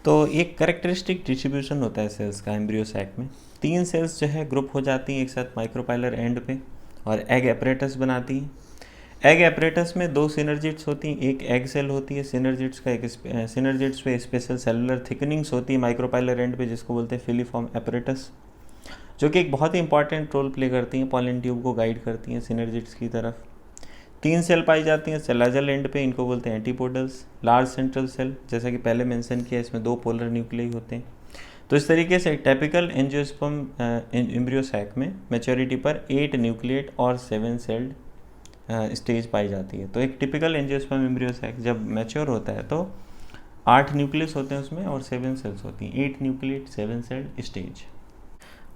तो एक कैरेक्टरिस्टिक डिस्ट्रीब्यूशन होता है सेल्स का एम्ब्रियो सैक में। 3 सेल्स जो है ग्रुप हो जाती हैं एक साथ माइक्रोपाइलर एंड पे और एग एपरेटस बनाती हैं। एग एपरेटस में 2 सिनर्जिड्स होती हैं, एक एग सेल होती है, सिनर्जिड्स का एक सिनर्जिड्स पे स्पेशल सेलुलर थिकनिंग्स होती है माइक्रोपाइलर एंड पे, जिसको बोलते हैं फिलीफॉर्म एपरेटस, जो कि एक बहुत ही इंपॉर्टेंट रोल प्ले करती हैं, पॉलन ट्यूब को गाइड करती हैं सिनर्जिड्स की तरफ। 3 सेल पाई जाती हैं सेलाजल एंड पे, इनको बोलते हैं एंटीपोडल्स। लार्ज सेंट्रल सेल, जैसा कि पहले मेंशन किया, इसमें 2 पोलर न्यूक्लियाई होते हैं। तो इस तरीके से टिपिकल एंजियोस्पर्म एम्ब्रियो सैक में मैच्योरिटी पर 8 न्यूक्लिएट और 7 सेल्ड स्टेज पाई जाती है। तो एक टिपिकल एंजियोस्पर्म एम्ब्रियो सैक जब मैच्योर होता है तो 8 न्यूक्लियस होते हैं उसमें और 7 सेल्स होती हैं, 8 न्यूक्लिएट 7 सेल्ड स्टेज।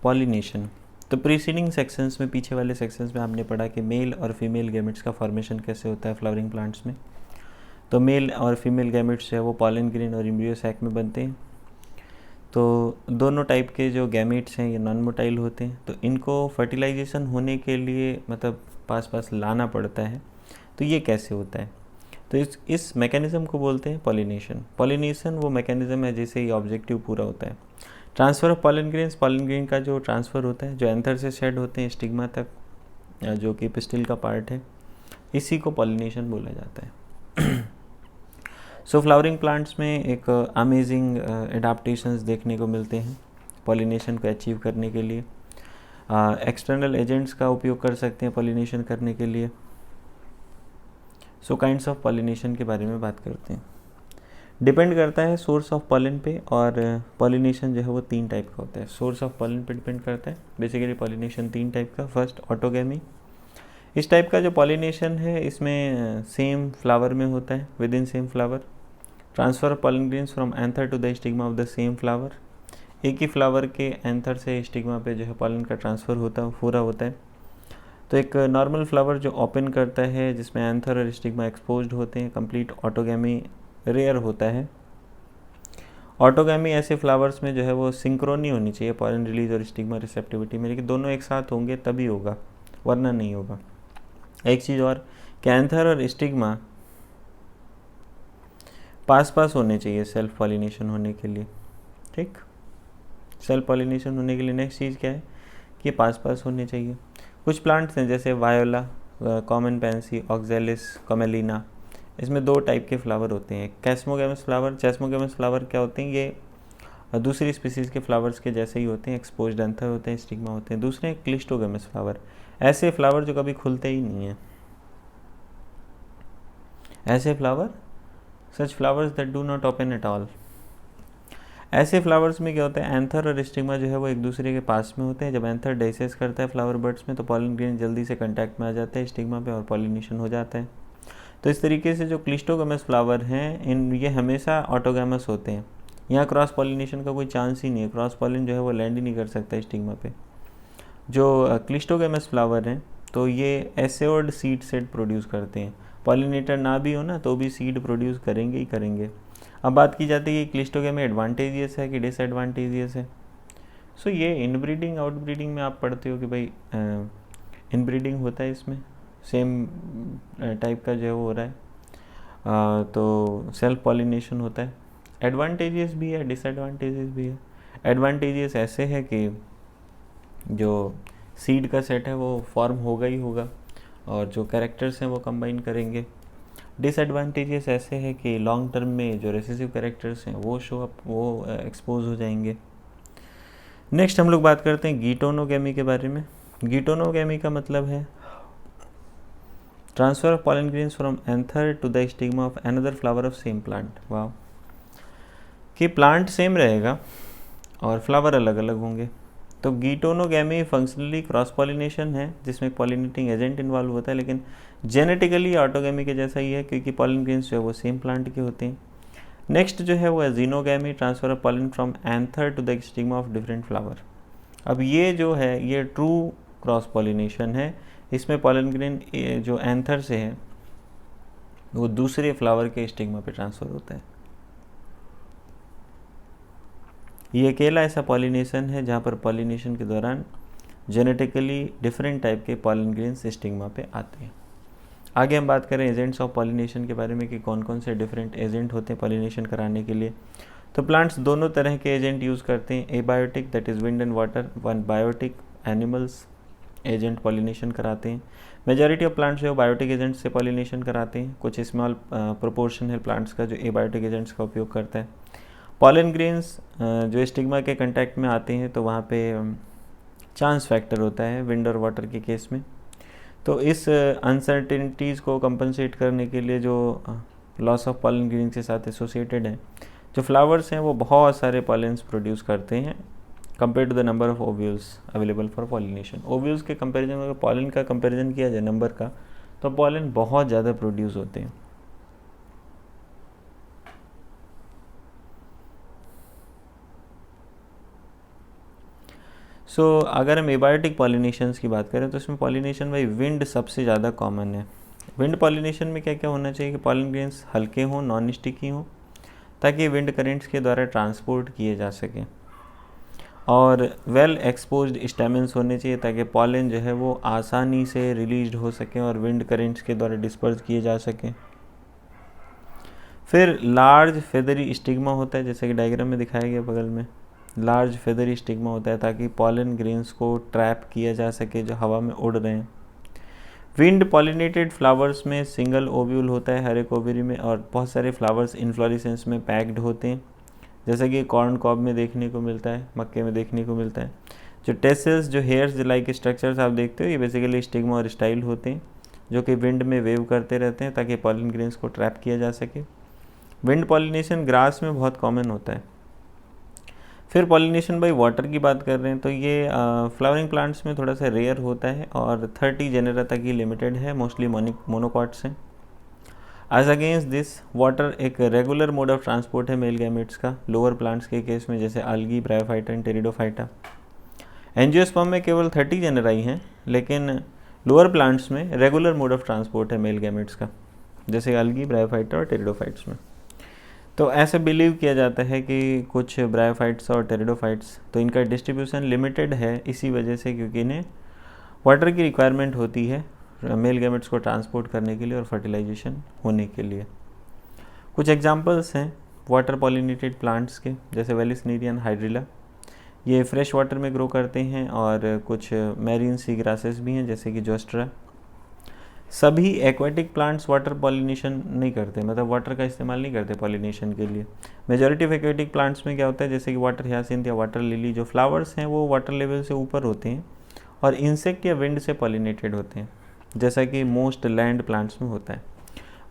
पॉलिनेशन। तो प्रीसीडिंग सेक्शंस में, पीछे वाले सेक्शंस में हमने पढ़ा कि मेल और फीमेल गैमेट्स का फॉर्मेशन कैसे होता है फ्लावरिंग प्लांट्स में। तो मेल और फीमेल गैमेट्स जो है वो पॉलन ग्रेन और एम्ब्रियो सैक में बनते हैं। तो दोनों टाइप के जो गैमेट्स हैं ये नॉन मोटाइल होते हैं, तो इनको फर्टिलाइजेशन होने के लिए मतलब पास लाना पड़ता है। तो ये कैसे होता है? तो इस मैकेनिज़्म को बोलते हैं पॉलिनेशन। पॉलिनेशन वो मैकेनिज़्म है जिससे ये ऑब्जेक्टिव पूरा होता है। ट्रांसफ़र ऑफ पॉलन ग्रेन का जो ट्रांसफ़र होता है, जो एंथर से शेड होते हैं स्टिग्मा तक, जो कि पिस्टिल का पार्ट है, इसी को पॉलिनेशन बोला जाता है। सो फ्लावरिंग प्लांट्स में एक अमेजिंग एडाप्टेशंस देखने को मिलते हैं पॉलिनेशन को अचीव करने के लिए। एक्सटर्नल एजेंट्स का उपयोग कर सकते हैं पॉलिनेशन करने के लिए। सो काइंड्स ऑफ पॉलिनेशन के बारे में बात करते हैं। डिपेंड करता है सोर्स ऑफ पॉलिन पे, और पॉलिनेशन जो है वो 3 टाइप का होता है। सोर्स ऑफ पॉलिन पे डिपेंड करता है। बेसिकली पॉलिनेशन 3 टाइप का। First, autogamy. इस टाइप का जो पॉलिनेशन है इसमें सेम फ्लावर में होता है, within same flower. Transfer of pollen grains from anther to the stigma of the same flower. एक ही फ्लावर के एंथर से स्टिग्मा पे जो है पॉलिन का ट्रांसफ़र हो रहा होता है। तो एक नॉर्मल फ्लावर जो ओपन करता है, जिसमें एंथर और स्टिग्मा एक्सपोज्ड होते हैं, कंप्लीट ऑटोगेमी रेयर होता है। ऑटोगेमी ऐसे फ्लावर्स में जो है वो सिंक्रोनी होनी चाहिए पॉलन रिलीज और स्टिग्मा रिसेप्टिविटी में, लेकिन दोनों एक साथ होंगे तभी होगा, वरना नहीं होगा। एक चीज़ और, कि एंथर और स्टिग्मा पास पास होने चाहिए सेल्फ पॉलिनेशन होने के लिए। ठीक, सेल्फ पॉलिनेशन होने के लिए नेक्स्ट चीज़ क्या है कि पास पास होने चाहिए। कुछ प्लांट्स हैं जैसे वायोला, कॉमन पेंसी, ऑक्जेलिस, कमेलिना, इसमें 2 टाइप के फ्लावर होते हैं। कैस्मोगेमस फ्लावर, चेस्मोगेमस फ्लावर क्या होते हैं, ये दूसरी स्पीसीज़ के फ्लावर्स के जैसे ही होते हैं, एक्सपोज्ड एंथर होते हैं, स्टिग्मा होते हैं। दूसरे क्लिस्टोगेमस फ्लावर, ऐसे फ्लावर जो कभी खुलते ही नहीं हैं। ऐसे flower, such flowers that do not open at all. ऐसे फ्लावर्स में क्या होता है, एंथर और स्टिग्मा जो है वो एक दूसरे के पास में होते हैं। जब एंथर डाइसेस करता है फ्लावर बर्ड्स में तो पॉलन ग्रेन जल्दी से कांटेक्ट में आ जाता है स्टिग्मा पे और पॉलिनेशन हो जाता है। तो इस तरीके से जो क्लिस्टोगेमस फ्लावर हैं ये हमेशा ऑटोगेमस होते हैं। यहाँ क्रॉस पॉलिनेशन का कोई चांस ही नहीं है, क्रॉस पॉलिन जो है वो लैंड ही नहीं कर सकता स्टिग्मा पे। जो क्लिस्टोगेमस फ्लावर हैं तो ये एसेओड सीड सेट प्रोड्यूस करते हैं। पॉलिनेटर ना भी हो ना तो भी सीड प्रोड्यूस करेंगे ही करेंगे। अब बात की जाती है कि क्लिस्टोगेमी एडवांटेजियस है कि डिसएडवांटेजियस है। सो ये इनब्रीडिंग आउटब्रीडिंग में आप पढ़ते हो कि भाई इनब्रीडिंग होता है, इसमें सेम टाइप का जो है वो हो रहा है, तो सेल्फ पॉलिनेशन होता है। एडवांटेजियस भी है, डिसएडवांटेजियस भी है। एडवांटेजियस ऐसे है कि जो सीड का सेट है वो फॉर्म होगा ही होगा और जो कैरेक्टर्स हैं वो कंबाइन करेंगे। डिसएडवांटेजेस ऐसे है कि लॉन्ग टर्म में जो रेसेसिव कैरेक्टर्स हैं वो शो अप, वो एक्सपोज हो जाएंगे। नेक्स्ट हम लोग बात करते हैं गीटोनोगेमी के बारे में। गीटोनोगेमी का मतलब है transfer of pollen grains from anther to the stigma of another flower of same plant. वाह, कि प्लांट सेम रहेगा और फ्लावर अलग अलग होंगे। तो गीटोनोगेमी फंक्शनली क्रॉस पॉलिनेशन है जिसमें पॉलिनेटिंग एजेंट इन्वॉल्व होता है, लेकिन जेनेटिकली ऑटोगेमी के जैसा ही है क्योंकि पॉलन ग्रेन्स जो है वो सेम प्लांट के होते हैं। नेक्स्ट जो है वो है geitonogamy, transfer of pollen from anther to the stigma of different flower. अब ये जो है ये ट्रू क्रॉस पॉलिनेशन है। इसमें पॉलन ग्रेन जो एंथर से है वो दूसरे फ्लावर के स्टिग्मा पे ट्रांसफ़र होता है। ये अकेला ऐसा पॉलिनेशन है जहाँ पर पॉलिनेशन के दौरान जेनेटिकली डिफरेंट टाइप के पॉलन ग्रेन्स स्टिग्मा पे आते हैं। आगे हम बात करें एजेंट्स ऑफ पॉलिनेशन के बारे में कि कौन कौन से डिफरेंट एजेंट होते हैं पॉलिनेशन कराने के लिए। तो प्लांट्स दोनों तरह के एजेंट यूज़ करते हैं। Abiotic that is wind and water, one biotic animals agent pollination कराते हैं। मेजॉरिटी ऑफ प्लांट्स जो है बायोटिक एजेंट्स से पॉलिनेशन कराते हैं। कुछ स्मॉल प्रोपोर्शन है प्लांट्स का जो एबायोटिक एजेंट्स का उपयोग करता है। पॉलन ग्रेन्स जो स्टिग्मा के कांटेक्ट में आते हैं तो वहाँ पे चांस फैक्टर होता है विंड और वाटर के केस में। तो इस अनसर्टेनिटीज़ को कंपनसेट करने के लिए जो लॉस ऑफ पॉलन ग्रेन्स के साथ एसोसिएटेड है, जो फ्लावर्स हैं वो बहुत सारे पॉलेंस प्रोड्यूस करते हैं compare to the number of ovules available for pollination. Ovules के कंपैरिजन में अगर पॉलन का कंपैरिजन किया जाए नंबर का तो पॉलन बहुत ज़्यादा प्रोड्यूस होते हैं। सो अगर हम एबायोटिक पॉलिनेशंस की बात करें तो इसमें पॉलिनेशन बाई विंड सबसे ज़्यादा कॉमन है। विंड पॉलिनेशन में क्या क्या होना चाहिए कि पॉलन ग्रेन्स हल्के हों, नॉन स्टिकी हों, ताकि विंड करेंट्स के द्वारा ट्रांसपोर्ट किए जा सकें, और वेल एक्सपोज्ड स्टेमेंस होने चाहिए ताकि पॉलन जो है वो आसानी से रिलीज्ड हो सकें और विंड करेंट्स के द्वारा डिस्पर्स किए जा सकें। फिर लार्ज फेदरी स्टिग्मा होता है, जैसे कि डायग्राम में दिखाया गया बगल में लार्ज फेदरी स्टिग्मा होता है ताकि पॉलन ग्रेन्स को ट्रैप किया जा सके जो हवा में उड़ रहे हैं। विंड पॉलिनेटेड फ्लावर्स में सिंगल ओव्यूल होता है हर एक ओवरी में, और बहुत सारे फ्लावर्स इन्फ्लोरेसेंस में पैक्ड होते हैं, जैसा कि कॉर्न कॉब में देखने को मिलता है, मक्के में देखने को मिलता है। जो टेसल्स, जो हेयर्स लाइक स्ट्रक्चर्स आप देखते हो, ये बेसिकली स्टिग्मा और स्टाइल होते हैं, जो कि विंड में वेव करते रहते हैं ताकि पॉलन ग्रेन्स को ट्रैप किया जा सके। विंड पॉलिनेशन ग्रास में बहुत कॉमन होता है। फिर पॉलिनेशन बाय वाटर की बात कर रहे हैं तो ये फ्लावरिंग प्लांट्स में थोड़ा सा रेयर होता है और 30 जेनेरा तक ही लिमिटेड है, मोस्टली मोनोकॉट्स हैं। एज अगेंस्ट दिस, वाटर एक रेगुलर मोड ऑफ ट्रांसपोर्ट है मेल गैमेट्स का, लोअर प्लांट्स के केस में जैसे algae, bryophyta and pteridophyta. Angiosperm में केवल 30 जेनेराई हैं, लेकिन लोअर प्लांट्स में रेगुलर मोड ऑफ ट्रांसपोर्ट है मेल गैमेट्स का, जैसे algae, ब्रायोफाइटा और टेरिडोफाइट्स में। तो ऐसे बिलीव किया जाता है कि कुछ ब्रायोफाइट्स और टेरिडोफाइट्स, तो इनका डिस्ट्रीब्यूशन लिमिटेड है इसी वजह से, क्योंकि इन्हें वाटर की रिक्वायरमेंट होती है मेल गैमेट्स को ट्रांसपोर्ट करने के लिए और फर्टिलाइजेशन होने के लिए। कुछ एग्जांपल्स हैं वाटर पॉलिनेटेड प्लांट्स के, जैसे वेलिसनेरियन हाइड्रिला, ये फ्रेश वाटर में ग्रो करते हैं, और कुछ मैरीन सी ग्रासेस भी हैं जैसे कि जोस्ट्रा। सभी एक्वाटिक प्लांट्स वाटर पॉलिनेशन नहीं करते, मतलब वाटर का इस्तेमाल नहीं करते पॉलिनेशन के लिए। मेजॉरिटी ऑफ एक्वाटिक प्लांट्स में क्या होता है, जैसे कि वाटर ह्यासिंथ या वाटर लिली, जो फ्लावर्स हैं वो वाटर लेवल से ऊपर होते हैं और इंसेक्ट या विंड से पॉलिनेटेड होते हैं, जैसा कि मोस्ट लैंड प्लांट्स में होता है।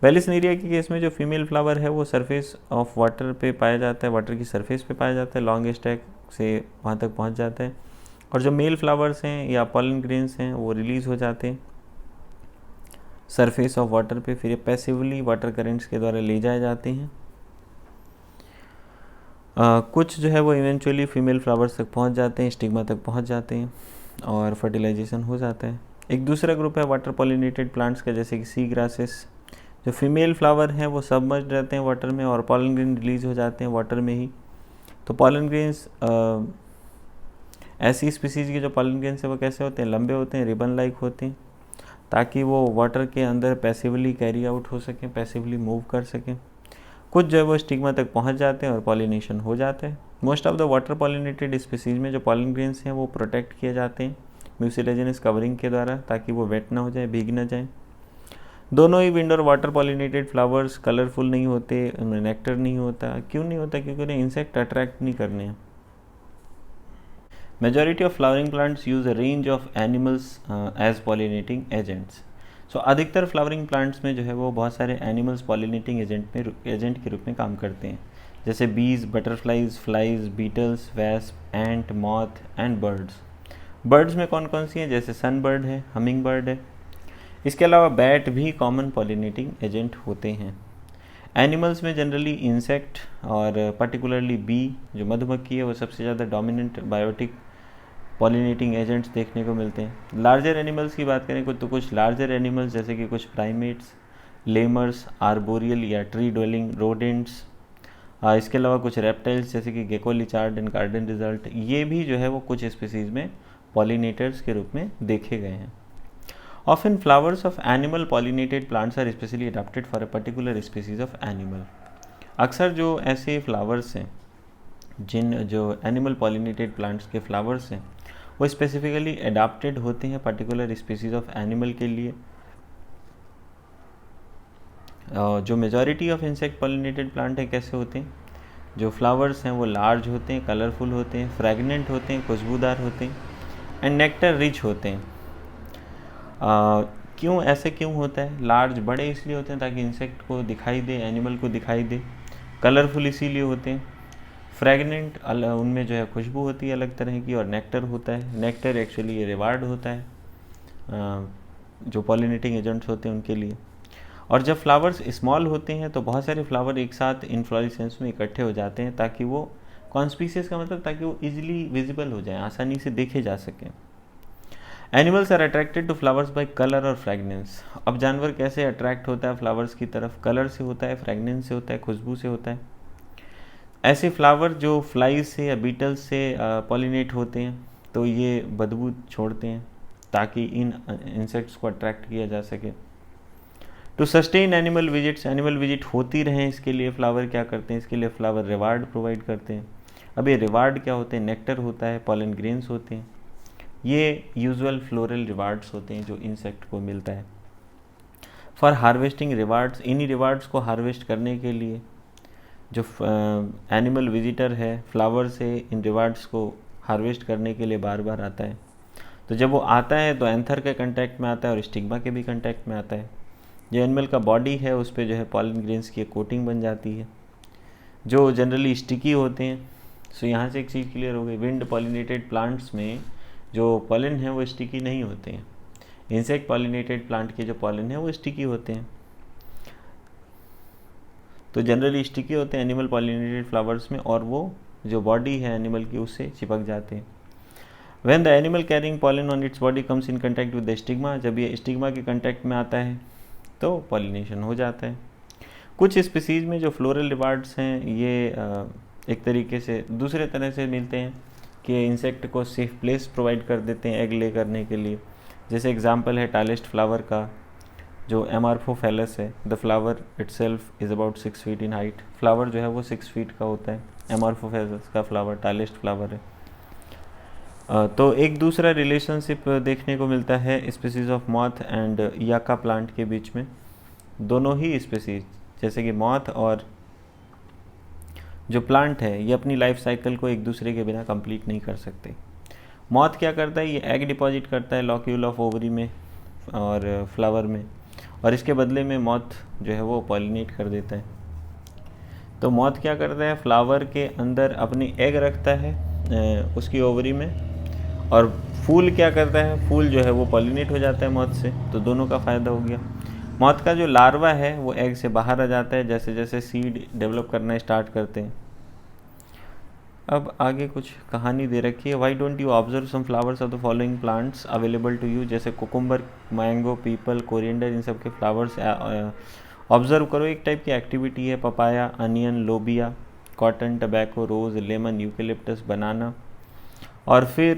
वेलिसनेरिया के केस में जो फीमेल फ्लावर है वो सरफेस ऑफ वाटर पे पाया जाता है, वाटर की सरफेस पे पाया जाता है, लॉन्ग स्टैक से वहाँ तक पहुँच जाता है। और जो मेल फ्लावर्स हैं या पॉलन ग्रेन्स हैं वो रिलीज़ हो जाते हैं सरफेस ऑफ वाटर पे, फिर ये पैसिवली वाटर करेंट्स के द्वारा ले जाए जाते हैं। कुछ जो है वो इवेंचुअली फीमेल फ्लावर्स तक पहुंच जाते हैं, स्टिग्मा तक पहुंच जाते हैं और फर्टिलाइजेशन हो जाता है। एक दूसरा ग्रुप है वाटर पॉलिनेटेड प्लांट्स का, जैसे कि सी ग्रासेस। जो फीमेल फ्लावर हैं वो सबमर्ज्ड रहते हैं वाटर में और पॉलन ग्रेन रिलीज हो जाते हैं वाटर में ही। तो पॉलन ग्रेन्स ऐसी स्पीसीज़ के जो पॉलन ग्रेन्स है वो कैसे होते हैं, लंबे होते हैं, रिबन लाइक होते हैं, ताकि वो वाटर के अंदर पैसिवली कैरी आउट हो सकें, पैसिवली मूव कर सकें। कुछ जो है वो स्टिग्मा तक पहुंच जाते हैं और पॉलिनेशन हो जाता है। Most of the water pollinated species में जो पॉलन ग्रेन्स हैं वो प्रोटेक्ट किए जाते हैं म्यूसिलेजिनस कवरिंग के द्वारा, ताकि वो वेट ना हो जाए, भीग ना जाए। दोनों ही विंड और वाटर पॉलिनेटेड फ्लावर्स कलरफुल नहीं होते, उनमें नेक्टर नहीं होता। क्यों नहीं होता? क्योंकि उन्हें इंसेक्ट अट्रैक्ट नहीं करने हैं। Majority of flowering plants use a range of animals as pollinating agents. So अधिकतर फ्लावरिंग प्लांट्स में जो है वो बहुत सारे एनिमल्स पॉलिनेटिंग एजेंट के रूप में काम करते हैं, जैसे bees, butterflies, flies, beetles, wasp, ant, moth and birds. Birds में कौन कौन सी हैं, जैसे सनबर्ड है, हमिंग बर्ड है। इसके अलावा बैट भी कॉमन पॉलिनेटिंग एजेंट होते हैं। एनिमल्स में जनरली इंसेक्ट और पर्टिकुलरली बी जो मधुमक्खी है वो सबसे ज़्यादा डोमिनेंट बायोटिक पॉलिनेटिंग एजेंट्स देखने को मिलते हैं। लार्जर एनिमल्स की बात करें तो कुछ लार्जर एनिमल्स जैसे कि कुछ प्राइमेट्स, लेमर्स, आर्बोरियल या ट्री ड्वेलिंग रोडेंट्स, इसके अलावा कुछ रेप्टाइल्स जैसे कि गेको, लिचार्ड एंड गार्डन रिजल्ट, ये भी जो है वो कुछ स्पीसीज़ में पॉलिनेटर्स के रूप में देखे गए हैं। Often flowers of animal pollinated plants are specially adapted for a particular species of animal. अक्सर जो ऐसे फ्लावर्स हैं जो एनिमल पॉलिनेटेड प्लांट्स के फ्लावर्स हैं वो स्पेसिफिकली अडाप्टेड होते हैं पर्टिकुलर स्पीसीज ऑफ एनिमल के लिए। जो majority of insect pollinated plant है कैसे होते हैं, जो फ्लावर्स हैं वो लार्ज होते हैं, कलरफुल होते हैं, फ्रेगनेंट होते हैं, खुशबूदार होते हैं एंड नेक्टर रिच होते हैं। क्यों ऐसे क्यों होता है? लार्ज, बड़े इसलिए होते हैं ताकि इंसेक्ट को दिखाई दे, एनिमल को दिखाई दे। कलरफुल इसीलिए होते हैं। फ्रेगनेंट, उनमें जो है खुशबू होती है अलग तरह की, और नेक्टर होता है। नेक्टर एक्चुअली ये रिवार्ड होता है जो पॉलिनेटिंग एजेंट्स होते हैं उनके लिए। और जब फ्लावर्स स्मॉल होते हैं तो बहुत सारे फ्लावर एक साथ इन्फ्लोरेसेंस में इकट्ठे हो जाते हैं, ताकि वो कॉन्स्पीसीज का मतलब ताकि वो इजीली विजिबल हो जाए, आसानी से देखे जा सकें। Animals are attracted to flowers by colour और फ्रेगनेंस। अब जानवर कैसे अट्रैक्ट होता है फ्लावर्स की तरफ? कलर से होता है, फ्रेगनेंस से होता है, खुशबू से होता है। ऐसे फ्लावर जो फ्लाइज से या बीटल्स से पॉलिनेट होते हैं तो ये बदबू छोड़ते हैं ताकि इन इंसेक्ट्स को अट्रैक्ट किया जा सके। To sustain animal visits, animal visit होती रहें इसके लिए फ्लावर क्या करते हैं, इसके लिए फ्लावर रिवार्ड प्रोवाइड करते हैं। अब ये रिवार्ड क्या होते हैं? नेक्टर होता है, पॉलन ग्रेन्स होते हैं। ये यूजुअल फ्लोरल रिवार्ड्स होते हैं जो इंसेक्ट को मिलता है। फॉर हार्वेस्टिंग रिवार्ड्स, इन्हीं रिवार्ड्स को हार्वेस्ट करने के लिए जो एनिमल विजिटर है फ्लावर से इन रिवार्ड्स को हार्वेस्ट करने के लिए बार बार आता है। तो जब वो आता है तो एंथर के कांटेक्ट में आता है और स्टिग्मा के भी कांटेक्ट में आता है। जो एनिमल का बॉडी है उस पर जो है पॉलन ग्रेन्स की एक कोटिंग बन जाती है जो जनरली स्टिकी होते हैं। सो यहाँ से एक चीज़ क्लियर हो गई, विंड पॉलिनेटेड प्लांट्स में जो पॉलन है वो स्टिकी नहीं होते हैं। इंसेक्ट पॉलिनेटेड प्लांट के जो पॉलन है वो स्टिकी होते हैं। तो जनरली स्टिकी होते हैं एनिमल पॉलिनेटेड फ्लावर्स में, और वो जो बॉडी है एनिमल की उससे चिपक जाते हैं। When the animal carrying pollen on its body comes in contact with the stigma, जब ये स्टिग्मा के कंटैक्ट में आता है तो पॉलिनेशन हो जाता है। कुछ स्पीसीज़ में जो फ्लोरल रिवार्ड्स हैं ये एक तरीके से दूसरे तरह से मिलते हैं कि इंसेक्ट को सेफ प्लेस प्रोवाइड कर देते हैं एग ले करने के लिए। जैसे एग्जांपल है टालेस्ट फ्लावर का जो एमार्फोफेलस है। The flower itself is about 6 feet in height. Flower जो है वो 6 फीट का होता है। एमार्फोफेलस का फ्लावर टालेस्ट फ्लावर है। तो एक दूसरा रिलेशनशिप देखने को मिलता है स्पीसीज़ ऑफ मॉथ एंड याका प्लांट के बीच में। दोनों ही स्पीसीज़ जैसे कि मॉथ और जो प्लांट है ये अपनी लाइफ साइकिल को एक दूसरे के बिना कंप्लीट नहीं कर सकते। मॉथ क्या करता है, ये एग डिपॉजिट करता है लॉक्यूल ऑफ ओवरी में और फ्लावर में, और इसके बदले में मॉथ जो है वो पॉलिनेट कर देता है। तो मॉथ क्या करता है, फ्लावर के अंदर अपनी एग रखता है उसकी ओवरी में, और फूल क्या करता है, फूल जो है वो पॉलिनेट हो जाता है मॉथ से। तो दोनों का फ़ायदा हो गया। मॉथ का जो लार्वा है वो एग से बाहर आ जाता है जैसे जैसे सीड डेवलप करना स्टार्ट करते हैं। अब आगे कुछ कहानी दे रखी है। Why don't you observe some flowers of the following plants available to you, जैसे कोकुम्बर, मैंगो, पीपल, कोरिएंडर, इन सब के फ्लावर्स ऑब्जर्व करो। एक टाइप की एक्टिविटी है। पपाया, अनियन, लोबिया, कॉटन, टबैको, रोज़, लेमन, यूकेलिप्टस, बनाना। और फिर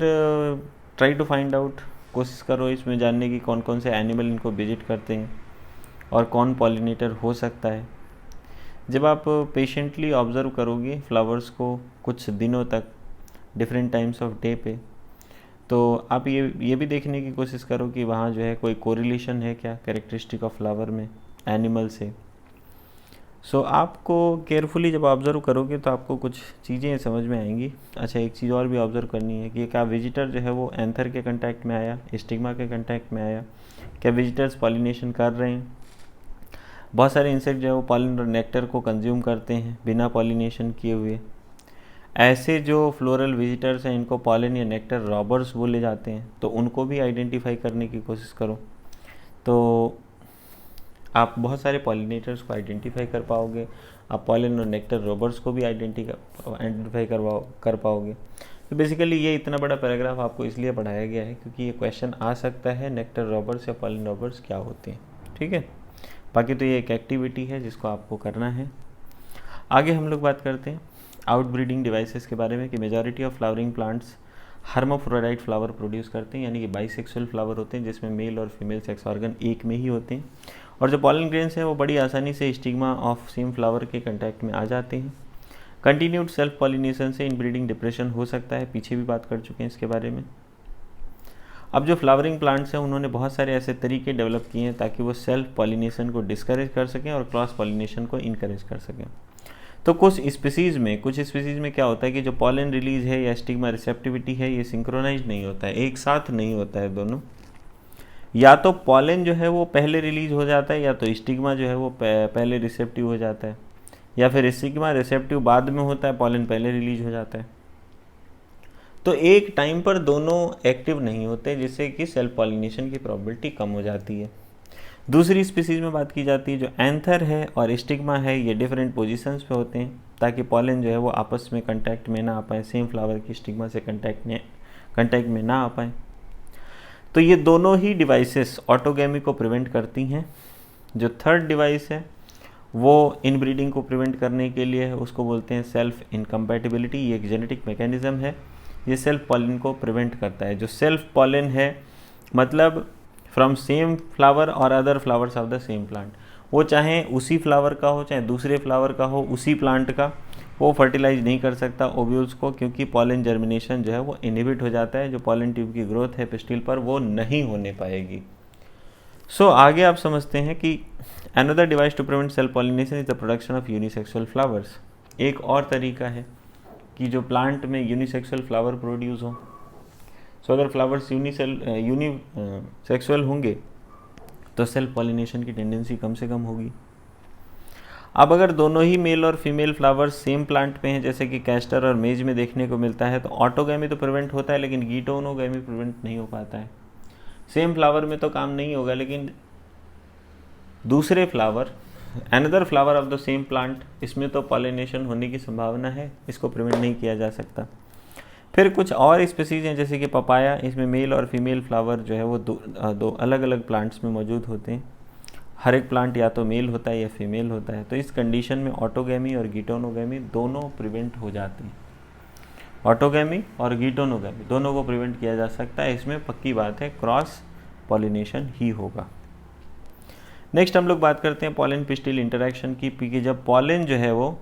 ट्राई टू फाइंड आउट, कोशिश करो इसमें जानने की कौन कौन से एनिमल इनको विजिट करते हैं और कौन पॉलिनेटर हो सकता है। जब आप पेशेंटली ऑब्ज़र्व करोगे फ्लावर्स को कुछ दिनों तक डिफरेंट टाइम्स ऑफ डे पे, तो आप ये भी देखने की कोशिश करो कि वहाँ जो है कोई कोरिलेशन है क्या कैरेक्टरिस्टिक ऑफ फ्लावर में एनिमल से। सो आपको केयरफुली जब ऑब्ज़र्व करोगे तो आपको कुछ चीज़ें समझ में आएंगी। अच्छा, एक चीज़ और भी ऑब्ज़र्व करनी है कि क्या विजिटर जो है वो एंथर के कांटेक्ट में आया, स्टिग्मा के कांटेक्ट में आया, क्या विजिटर्स पॉलिनेशन कर रहे हैं। बहुत सारे इंसेक्ट जो है वो पॉलन और नेक्टर को कंज्यूम करते हैं बिना पॉलिनेशन किए हुए। ऐसे जो फ्लोरल विजिटर्स हैं इनको पॉलन या नेक्टर रॉबर्स बोले जाते हैं। तो उनको भी आइडेंटिफाई करने की कोशिश करो, तो आप बहुत सारे पॉलिनेटर्स को आइडेंटिफाई कर पाओगे। आप पॉलन और नेक्टर रॉबर्स को भी आइडेंटिफाई कर पाओगे। तो बेसिकली ये इतना बड़ा पैराग्राफ आपको इसलिए पढ़ाया गया है क्योंकि ये क्वेश्चन आ सकता है नेक्टर रॉबर्स या पॉलन रॉबर्स क्या होते हैं। ठीक है, बाकी तो ये एक एक्टिविटी है जिसको आपको करना है। आगे हम लोग बात करते हैं आउट ब्रीडिंग डिवाइसेस के बारे में कि majority of flowering plants hermaphrodite flower produce करते हैं, यानी कि बाइसेक्सुअल फ्लावर होते हैं जिसमें मेल और फीमेल सेक्स ऑर्गन एक में ही होते हैं। और जो पॉलन ग्रेन्स हैं वो बड़ी आसानी से स्टिग्मा ऑफ सेम फ्लावर के कंटैक्ट में आ जाते हैं। कंटिन्यूड सेल्फ पॉलिनेशन से इनब्रीडिंग डिप्रेशन हो सकता है, पीछे भी बात कर चुके हैं इसके बारे में। अब जो फ्लावरिंग प्लांट्स हैं उन्होंने बहुत सारे ऐसे तरीके डेवलप किए हैं ताकि वो सेल्फ पॉलिनेशन को डिस्करेज कर सकें और क्रॉस पॉलिनेशन को इनकरेज कर सकें। तो कुछ स्पीसीज़ में क्या होता है कि जो पॉलन रिलीज है या स्टिग्मा रिसेप्टिविटी है ये सिंक्रोनाइज नहीं होता है, एक साथ नहीं होता है दोनों। या तो पॉलन जो है वो पहले रिलीज हो जाता है या तो स्टिग्मा जो है वो पहले रिसेप्टिव हो जाता है, या फिर स्टिग्मा रिसेप्टिव बाद में होता है, पॉलन पहले रिलीज हो जाता है। तो एक टाइम पर दोनों एक्टिव नहीं होते जिससे कि सेल्फ पॉलिनेशन की प्रोबेबिलिटी कम हो जाती है। दूसरी स्पीसीज में बात की जाती है जो एंथर है और स्टिग्मा है ये डिफरेंट पोजीशंस पे होते हैं ताकि पॉलन जो है वो आपस में कांटेक्ट में ना आ पाए, सेम फ्लावर की स्टिग्मा से कांटेक्ट में ना आ पाए। तो ये दोनों ही डिवाइसेस ऑटोगेमी को प्रिवेंट करती हैं। जो थर्ड डिवाइस है वो इनब्रीडिंग को प्रिवेंट करने के लिए है, उसको बोलते हैं सेल्फ इनकम्पैटिबिलिटी। ये एक जेनेटिक मैकेनिज्म है, ये सेल्फ पॉलन को प्रिवेंट करता है। जो सेल्फ पॉलन है मतलब फ्रॉम सेम फ्लावर और other flowers of the same plant, वो चाहे उसी फ्लावर का हो चाहे दूसरे फ्लावर का हो, उसी प्लांट का, वो फर्टिलाइज नहीं कर सकता ओव्यूल्स को क्योंकि पॉलन जर्मिनेशन जो है वो इनहिबिट हो जाता है। जो पॉलन ट्यूब की ग्रोथ है पिस्टिल पर वो नहीं होने पाएगी। आगे आप समझते हैं कि another device to prevent self pollination is the production of unisexual flowers. एक और तरीका है कि जो प्लांट में यूनिसेक्सुअल फ्लावर प्रोड्यूस हो। अगर फ्लावर्स यूनिसेक्सुअल होंगे तो सेल्फ पॉलिनेशन की टेंडेंसी कम से कम होगी। अब अगर दोनों ही मेल और फीमेल फ्लावर्स सेम प्लांट पे हैं, जैसे कि कैस्टर और मेज में देखने को मिलता है, तो ऑटोगैमी तो प्रिवेंट होता है लेकिन गीटोनोगैमी प्रिवेंट नहीं हो पाता है। सेम फ्लावर में तो काम नहीं होगा, लेकिन दूसरे flower, another flower of the same plant, इसमें तो पॉलिनेशन होने की संभावना है, इसको प्रिवेंट नहीं किया जा सकता। फिर कुछ और स्पीसीज हैं जैसे कि पपाया, इसमें मेल और फीमेल फ्लावर जो है वो दो अलग अलग प्लांट्स में मौजूद होते हैं। हर एक प्लांट या तो मेल होता है या फीमेल होता है, तो इस कंडीशन में ऑटोगैमी और गीटोनोगैमी दोनों प्रिवेंट हो जाते हैं। ऑटोगैमी और गीटोनोगैमी दोनों को प्रिवेंट किया जा सकता है, इसमें पक्की बात है क्रॉस पॉलिनेशन ही होगा। नेक्स्ट हम लोग बात करते हैं पॉलन पिस्टिल इंटरेक्शन की, कि जब पॉलन जो है वो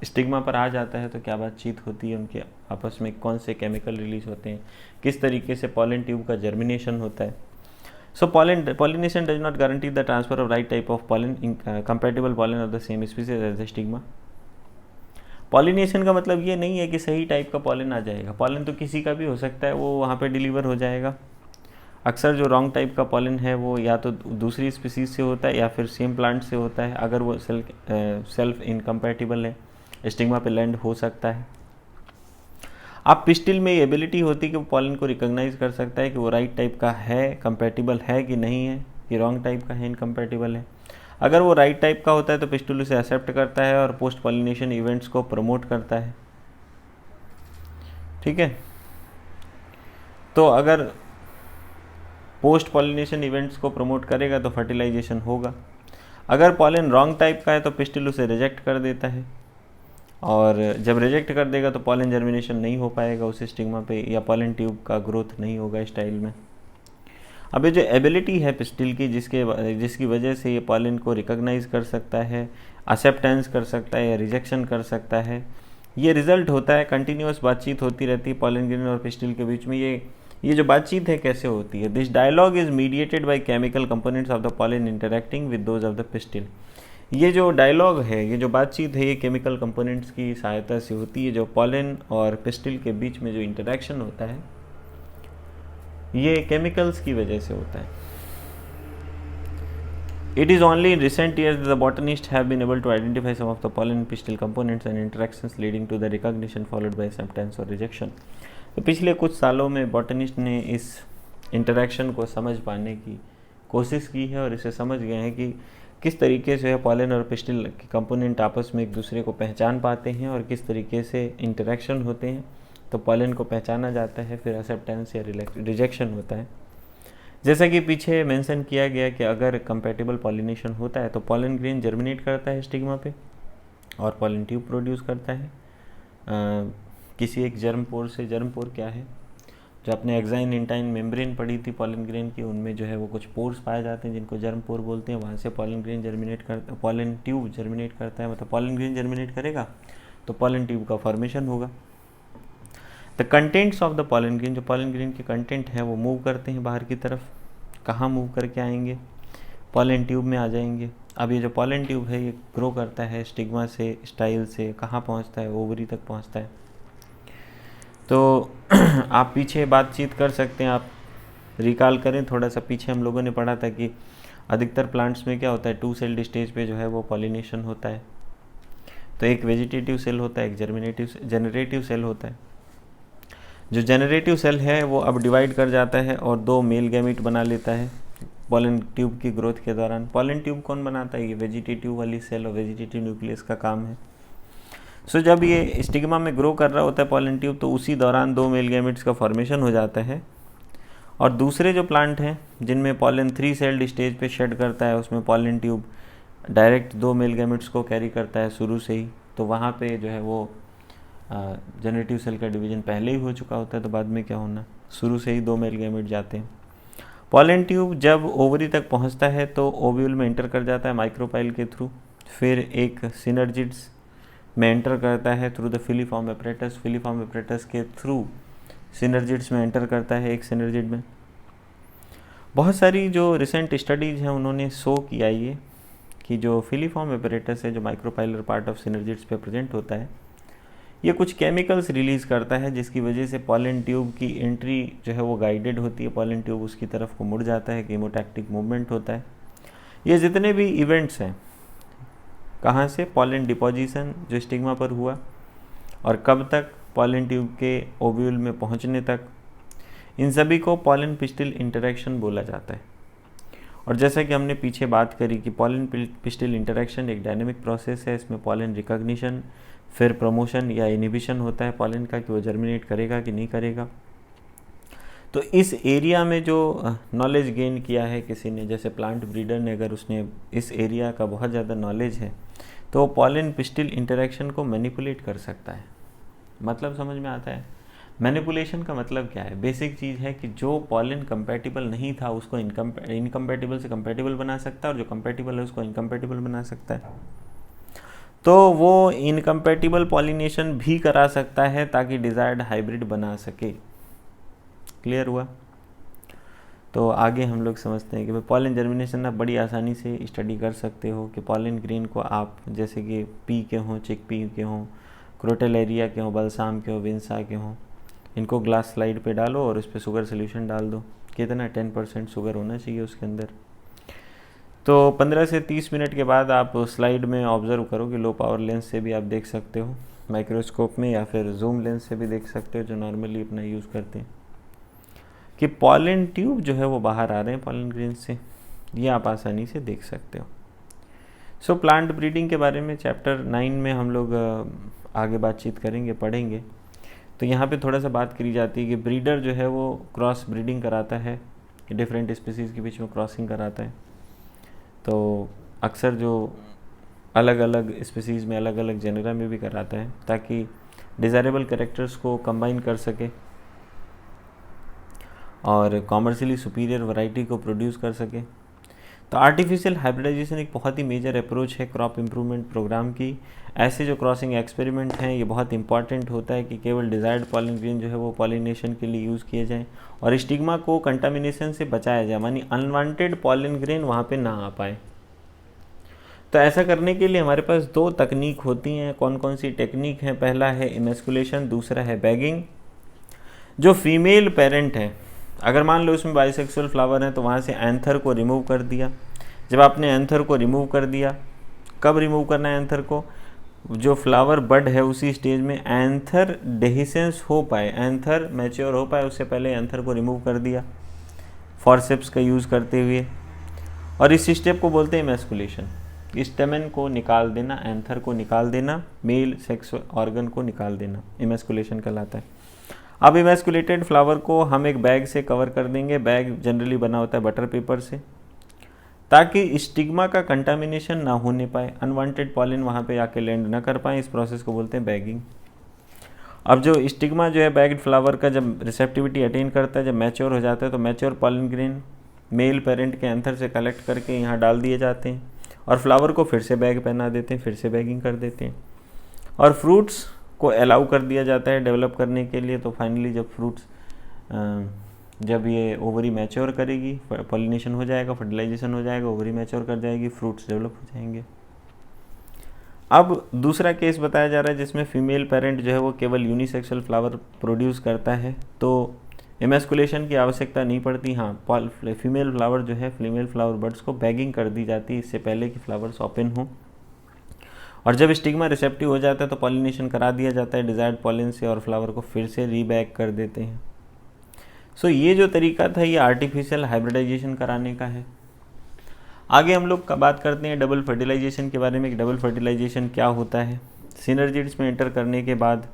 स्टिग्मा पर आ जाता है तो क्या बातचीत होती है, उनके आपस में कौन से केमिकल रिलीज होते हैं, किस तरीके से पॉलन ट्यूब का जर्मिनेशन होता है। pollination does not guarantee the transfer of right type of pollen in compatible pollen of the same species as the stigma। Pollination का मतलब ये नहीं है कि सही टाइप का पॉलन आ जाएगा, पॉलन तो किसी का भी हो सकता है, वो वहाँ पे डिलीवर हो जाएगा। अक्सर जो रॉन्ग टाइप का पॉलन है वो या तो दूसरी स्पीसीज से होता है या फिर सेम प्लांट से होता है। अगर वो सेल्फ इनकम्पैटिबल है, स्टिग्मा पे लैंड हो सकता है। अब पिस्टिल में ये एबिलिटी होती है कि वो पॉलन को रिकॉग्नाइज कर सकता है कि वो राइट टाइप का है, कंपैटिबल है कि नहीं है, कि रॉन्ग टाइप का है, इनकम्पैटिबल है। अगर वो राइट टाइप का होता है तो पिस्टिल उसे एक्सेप्ट करता है और पोस्ट पॉलिनेशन इवेंट्स को प्रमोट करता है। ठीक है, तो अगर पोस्ट पॉलिनेशन इवेंट्स को प्रमोट करेगा तो फर्टिलाइजेशन होगा। अगर पॉलन रॉन्ग टाइप का है तो पिस्टिल उसे रिजेक्ट कर देता है, और जब रिजेक्ट कर देगा तो पॉलन जर्मिनेशन नहीं हो पाएगा उस स्टिग्मा पे, या पॉलन ट्यूब का ग्रोथ नहीं होगा स्टाइल में। अब ये जो एबिलिटी है पिस्टिल की, जिसकी वजह से ये पॉलन को रिकॉग्नाइज कर सकता है, एक्सेप्टेंस कर सकता है या रिजेक्शन कर सकता है, ये रिजल्ट होता है कंटिन्यूस बातचीत होती रहती है पॉलन ग्रेन और पिस्टिल के बीच में। ये जो बातचीत है कैसे होती है, this dialogue is mediated by chemical components of the pollen interacting with those of the pistil. ये जो डायलॉग है, ये जो बातचीत है, ये केमिकल कंपोनेंट्स की सहायता से होती है। जो पॉलन और पिस्टिल के बीच में जो इंटरेक्शन होता है ये केमिकल्स की वजह से होता है। It is only in recent years that the botanists have been able to identify some of the pollen and pistil components and interactions leading to the recognition followed by acceptance or rejection। तो पिछले कुछ सालों में botanist ने इस interaction को समझ पाने की कोशिश की है और इसे समझ गए हैं कि किस तरीके से पॉलन और पिस्टिल के कंपोनेंट आपस में एक दूसरे को पहचान पाते हैं और किस तरीके से इंटरेक्शन होते हैं तो पॉलन को पहचाना जाता है, फिर एक्सेप्टेंस या रिजेक्शन होता है। जैसा कि पीछे मेंशन किया गया कि अगर कंपैटिबल पॉलिनेशन होता है तो पॉलन ग्रेन जर्मिनेट करता है स्टिग्मा पे और पॉलन ट्यूब प्रोड्यूस करता है किसी एक जर्म पोर से। जर्म पोर क्या है, जो आपने एक्साइन इंटाइन मेम्ब्रेन पढ़ी थी पॉलन ग्रेन की, उनमें जो है वो कुछ पोर्स पाए जाते हैं जिनको जर्म पोर बोलते हैं। वहाँ से पॉलन ग्रेन जर्मिनेट करता, पॉलन ट्यूब जर्मिनेट करता है, मतलब पॉलन ग्रेन जर्मिनेट करेगा तो पॉलन ट्यूब का फॉर्मेशन होगा। The contents of the pollen grain, जो पॉलन ग्रेन के कंटेंट हैं वो मूव करते हैं बाहर की तरफ। कहाँ मूव करके आएंगे, पॉलन ट्यूब में आ जाएंगे। अब ये जो पॉलन ट्यूब है ये ग्रो करता है स्टिग्मा से, स्टाइल से, कहाँ पहुँचता है, ओवरी तक पहुँचता है। तो आप पीछे बातचीत कर सकते हैं, आप रिकॉल करें थोड़ा सा पीछे, हम लोगों ने पढ़ा था कि अधिकतर प्लांट्स में क्या होता है, 2 सेल्ड स्टेज पे जो है वो पॉलिनेशन होता है। तो एक वेजिटेटिव सेल होता है, एक जनरेटिव सेल होता है। जो जनरेटिव सेल है वो अब डिवाइड कर जाता है और 2 मेल गैमीट बना लेता है पॉलन ट्यूब की ग्रोथ के दौरान। पॉलन ट्यूब कौन बनाता है, ये वेजिटेटिव वाली सेल और वेजिटेटिव न्यूक्लियस का काम है। सो जब ये स्टिग्मा में ग्रो कर रहा होता है पॉलन ट्यूब तो उसी दौरान 2 मेल गैमेट्स का फॉर्मेशन हो जाता है। और दूसरे जो प्लांट हैं जिनमें पॉलन 3 सेल्ड स्टेज पे शेड करता है, उसमें pollen tube direct 2 male gametes को कैरी करता है शुरू से ही, तो वहाँ पे जो है वो जनरेटिव सेल का डिवीजन पहले ही हो चुका होता है, तो बाद में क्या होना, शुरू से ही 2 मेल गैमेट जाते हैं। पॉलन ट्यूब जब ओवरी तक पहुँचता है तो ओव्यूल में एंटर कर जाता है माइक्रोपाइल के थ्रू, फिर एक सिनर्जिड्स में एंटर करता है through the filiform apparatus, filiform apparatus के थ्रू सिनर्जिड्स में एंटर करता है एक सिनर्जिड में। बहुत सारी जो रिसेंट स्टडीज़ हैं उन्होंने शो किया ये कि जो फिलीफॉर्म एपरेटस है जो माइक्रोपाइलर पार्ट ऑफ सिनर्जिड्स पे प्रेजेंट होता है, ये कुछ केमिकल्स रिलीज़ करता है जिसकी वजह से पॉलन ट्यूब की एंट्री जो है वो गाइडेड होती है, पॉलन ट्यूब उसकी तरफ को मुड़ जाता है, कीमोटैक्टिक मूवमेंट होता है। ये जितने भी इवेंट्स हैं, कहाँ से, पॉलन डिपोजिशन जो स्टिग्मा पर हुआ और कब तक, पॉलन ट्यूब के ओव्यूल में पहुँचने तक, इन सभी को पॉलन पिस्टिल इंटरेक्शन बोला जाता है। और जैसा कि हमने पीछे बात करी कि पॉलन पिस्टिल इंटरेक्शन एक डायनेमिक प्रोसेस है, इसमें पॉलन रिकॉग्निशन फिर प्रमोशन या इनिबिशन होता है पॉलन का कि वो जर्मिनेट करेगा कि नहीं करेगा। तो इस एरिया में जो नॉलेज गेन किया है किसी ने, जैसे प्लांट ब्रीडर ने, अगर उसने इस एरिया का बहुत ज़्यादा नॉलेज है तो वो पॉलन पिस्टिल इंटरेक्शन को मैनिपुलेट कर सकता है। मतलब समझ में आता है? मैनिपुलेशन का मतलब क्या है? बेसिक चीज़ है कि जो पॉलन कंपैटिबल नहीं था उसको इनकम्पैटिबल से कंपैटिबल बना सकता है और जो कंपैटिबल है उसको इनकम्पैटिबल बना सकता है। तो वो इनकम्पैटिबल पॉलिनेशन भी करा सकता है ताकि डिज़ायर्ड हाइब्रिड बना सके। क्लियर हुआ? तो आगे हम लोग समझते हैं कि भाई पॉलन जर्मिनेशन आप बड़ी आसानी से स्टडी कर सकते हो कि पॉलन ग्रेन को आप जैसे कि पी के हों, चिक पी के हों, क्रोटेलेरिया के हों, बलसाम के हों, विंसा के हों, इनको ग्लास स्लाइड पे डालो और उस पर शुगर सोल्यूशन डाल दो। कितना? 10% शुगर होना चाहिए उसके अंदर। तो 15 से 30 मिनट के बाद आप स्लाइड में ऑब्ज़र्व करो कि लो पावर लेंस से भी आप देख सकते हो, माइक्रोस्कोप में, या फिर जूम लेंस से भी देख सकते हो जो नॉर्मली अपना यूज़ करते हैं, कि पॉलन ट्यूब जो है वो बाहर आ रहे हैं पॉलन ग्रेन से। ये आप आसानी से देख सकते हो। सो प्लांट ब्रीडिंग के बारे में चैप्टर 9 में हम लोग आगे बातचीत करेंगे, पढ़ेंगे। तो यहाँ पे थोड़ा सा बात करी जाती है कि ब्रीडर जो है वो क्रॉस ब्रीडिंग कराता है, डिफरेंट स्पीसीज़ के बीच में क्रॉसिंग कराता है। तो अक्सर जो अलग अलग स्पीसीज़ में, अलग अलग जेनरा में भी कराता है ताकि डिज़ायरेबल कैरेक्टर्स को कंबाइन कर सके और कॉमर्शियली सुपीरियर वैरायटी को प्रोड्यूस कर सके। तो आर्टिफिशियल हाइब्रिडाइजेशन एक बहुत ही मेजर अप्रोच है क्रॉप इम्प्रूवमेंट प्रोग्राम की। ऐसे जो क्रॉसिंग एक्सपेरिमेंट हैं ये बहुत इंपॉर्टेंट होता है कि केवल डिज़ायर्ड पॉलन ग्रेन जो है वो पॉलिनेशन के लिए यूज़ किए जाएँ और स्टिग्मा को कंटामिनेशन से बचाया जाए, मानी अनवांटेड पॉलन ग्रेन वहाँ पे ना आ पाए। तो ऐसा करने के लिए हमारे पास 2 तकनीक होती हैं। कौन कौन सी टेक्निक है? पहला है इमेस्कुलेशन, दूसरा है बैगिंग। जो फीमेल पेरेंट है, अगर मान लो उसमें बाइसेक्सुअल फ्लावर है तो वहाँ से एंथर को रिमूव कर दिया। जब आपने एंथर को रिमूव कर दिया, कब रिमूव करना है एंथर को? जो फ्लावर बड है उसी स्टेज में एंथर डेहिसेंस हो पाए, एंथर मैच्योर हो पाए, उससे पहले एंथर को रिमूव कर दिया फॉरसेप्स का यूज़ करते हुए। और इस स्टेप को बोलते हैं इमेस्कुलेशन। स्टेमन को निकाल देना, एंथर को निकाल देना, मेल सेक्स ऑर्गन को निकाल देना, इमेस्कुलेशन कहलाता है। अब इमेस्कुलेटेड फ्लावर को हम एक बैग से कवर कर देंगे। बैग जनरली बना होता है बटर पेपर से, ताकि स्टिग्मा का कंटामिनेशन ना होने पाए, अनवांटेड पॉलन वहाँ पे आके लैंड ना कर पाए। इस प्रोसेस को बोलते हैं बैगिंग। अब जो स्टिग्मा जो है बैग्ड फ्लावर का जब रिसेप्टिविटी अटेन करता है, जब मैच्योर हो जाता है, तो mature pollen grain male parent के एंथर से कलेक्ट करके यहाँ डाल दिए जाते हैं और फ्लावर को फिर से बैग पहना देते हैं, फिर से बैगिंग कर देते हैं और फ्रूट्स को अलाउ कर दिया जाता है डेवलप करने के लिए। तो फाइनली जब फ्रूट्स जब ये ओवरी मैच्योर करेगी, पॉलिनेशन हो जाएगा, फर्टिलाइजेशन हो जाएगा, ओवरी मैच्योर कर जाएगी, फ्रूट्स डेवलप हो जाएंगे। अब दूसरा केस बताया जा रहा है जिसमें फीमेल पेरेंट जो है वो केवल यूनिसेक्सुअल फ्लावर प्रोड्यूस करता है, तो इमेस्कुलेशन की आवश्यकता नहीं पड़ती। हाँ, फीमेल फ्लावर जो है, फीमेल फ्लावर बर्ड्स को बैगिंग कर दी जाती है इससे पहले कि फ्लावर्स ओपन हों। और जब स्टिग्मा रिसेप्टिव हो जाता है तो पॉलिनेशन करा दिया जाता है डिज़ायर्ड पॉलन से और फ्लावर को फिर से रीबैग कर देते हैं। सो ये जो तरीका था ये आर्टिफिशियल हाइब्रिडाइजेशन कराने का है। आगे हम लोग बात करते हैं डबल फर्टिलाइजेशन के बारे में कि डबल फर्टिलाइजेशन क्या होता है। सिनर्जिड्स में एंटर करने के बाद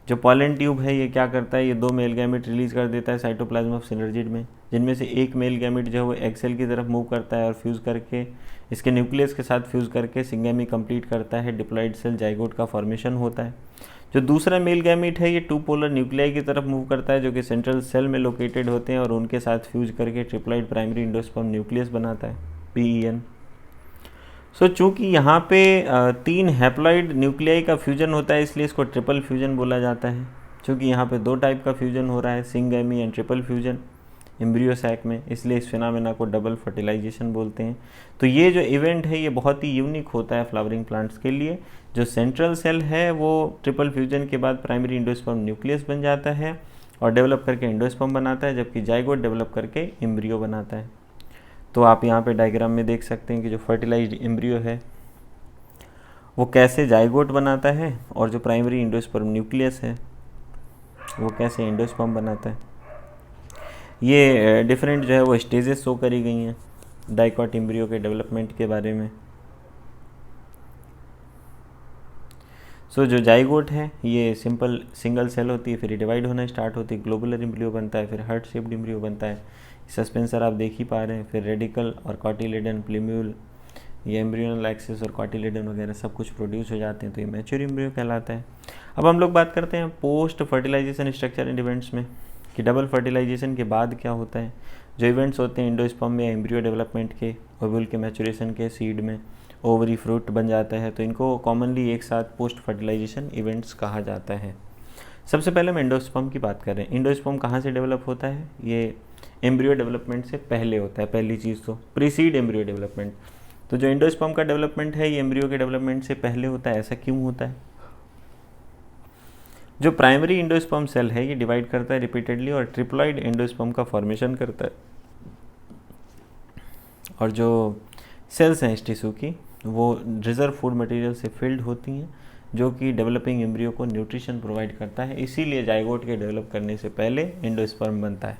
जो पॉलन ट्यूब है ये क्या करता है, ये 2 मेल गैमेट रिलीज़ कर देता है साइटोप्लाज्म ऑफ सिनर्जिड में, जिनमें से एक मेल गैमेट जो है वो एग सेल की तरफ मूव करता है और फ्यूज़ करके इसके न्यूक्लियस के साथ फ्यूज़ करके सिंगेमी कंप्लीट करता है, डिप्लॉइड सेल जाइगोट का फॉर्मेशन होता है। जो दूसरा मेल गैमेट है ये 2 पोलर न्यूक्लियाई की तरफ मूव करता है जो कि सेंट्रल सेल में लोकेटेड होते हैं और उनके साथ फ्यूज करके ट्रिप्लॉइड प्राइमरी इंडोस्पर्म न्यूक्लियस बनाता है, PEN। सो चूँकि यहाँ पे 3 हैप्लॉइड न्यूक्लियाई का फ्यूजन होता है इसलिए इसको ट्रिपल फ्यूजन बोला जाता है। चूँकि यहाँ पे 2 टाइप का फ्यूजन हो रहा है, syngamy and triple fusion. Embryo sac में, इसलिए इस फिनोमेना को डबल फर्टिलाइजेशन बोलते हैं। तो ये जो इवेंट है ये बहुत ही यूनिक होता है फ्लावरिंग प्लांट्स के लिए। जो सेंट्रल सेल है वो ट्रिपल फ्यूजन के बाद प्राइमरी एंडोस्पर्म न्यूक्लियस बन जाता है और डेवलप करके एंडोस्पर्म बनाता है, जबकि जाइगोट डेवलप करके एम्ब्रियो बनाता है। तो आप यहाँ पे डायग्राम में देख सकते हैं कि जो फर्टिलाइज्ड एम्ब्रियो है वो कैसे जाइगोट बनाता है और जो प्राइमरी एंडोस्पर्म न्यूक्लियस है वो कैसे एंडोस्पर्म बनाता है। ये डिफरेंट जो है वो स्टेजेस शो करी गई हैं डाइकॉट एम्ब्रियो के डेवलपमेंट के बारे में। सो जो जाइगोट है ये सिंपल सिंगल सेल होती है, फिर डिवाइड होना स्टार्ट होती है, ग्लोबुलर एम्ब्रियो बनता है, फिर हार्ट शेप्ड एम्ब्रियो बनता है, सस्पेंसर आप देख ही पा रहे हैं, फिर रेडिकल और कॉटिलेडन प्लीम्यूल, ये एम्ब्रियोनल एक्सिस और कॉटिलेडन वगैरह सब कुछ प्रोड्यूस हो जाते हैं, तो ये मैच्योर एम्ब्रियो कहलाता है। अब हम लोग बात करते हैं post fertilization structure and events में कि डबल फर्टिलाइजेशन के बाद क्या होता है। जो इवेंट्स होते हैं एंडोस्पर्म में एम्ब्रियो डेवलपमेंट के, ओव्यूल के मैच्योरेशन के, सीड में ओवरी फ्रूट बन जाता है, तो इनको कॉमनली एक साथ पोस्ट फर्टिलाइजेशन इवेंट्स कहा जाता है। सबसे पहले हम एंडोस्पर्म की बात करें। एंडोस्पर्म कहाँ से डेवलप होता है? ये एम्ब्रियो डेवलपमेंट से पहले होता है। पहली चीज़ तो प्रीसीड एम्ब्रियो डेवलपमेंट। तो जो एंडोस्पर्म का डेवलपमेंट है ये एम्ब्रियो के डेवलपमेंट से पहले होता है। ऐसा क्यों होता है? जो प्राइमरी एंडोस्पर्म सेल है ये डिवाइड करता है रिपीटेडली और ट्रिप्लॉइड एंडोस्पर्म का फॉर्मेशन करता है, और जो सेल्स हैं इस टिश्यू की वो रिजर्व फूड मटेरियल से फिल्ड होती हैं, जो कि डेवलपिंग एम्ब्रियो को न्यूट्रिशन प्रोवाइड करता है। इसीलिए जाइगोट के डेवलप करने से पहले एंडोस्पर्म बनता है।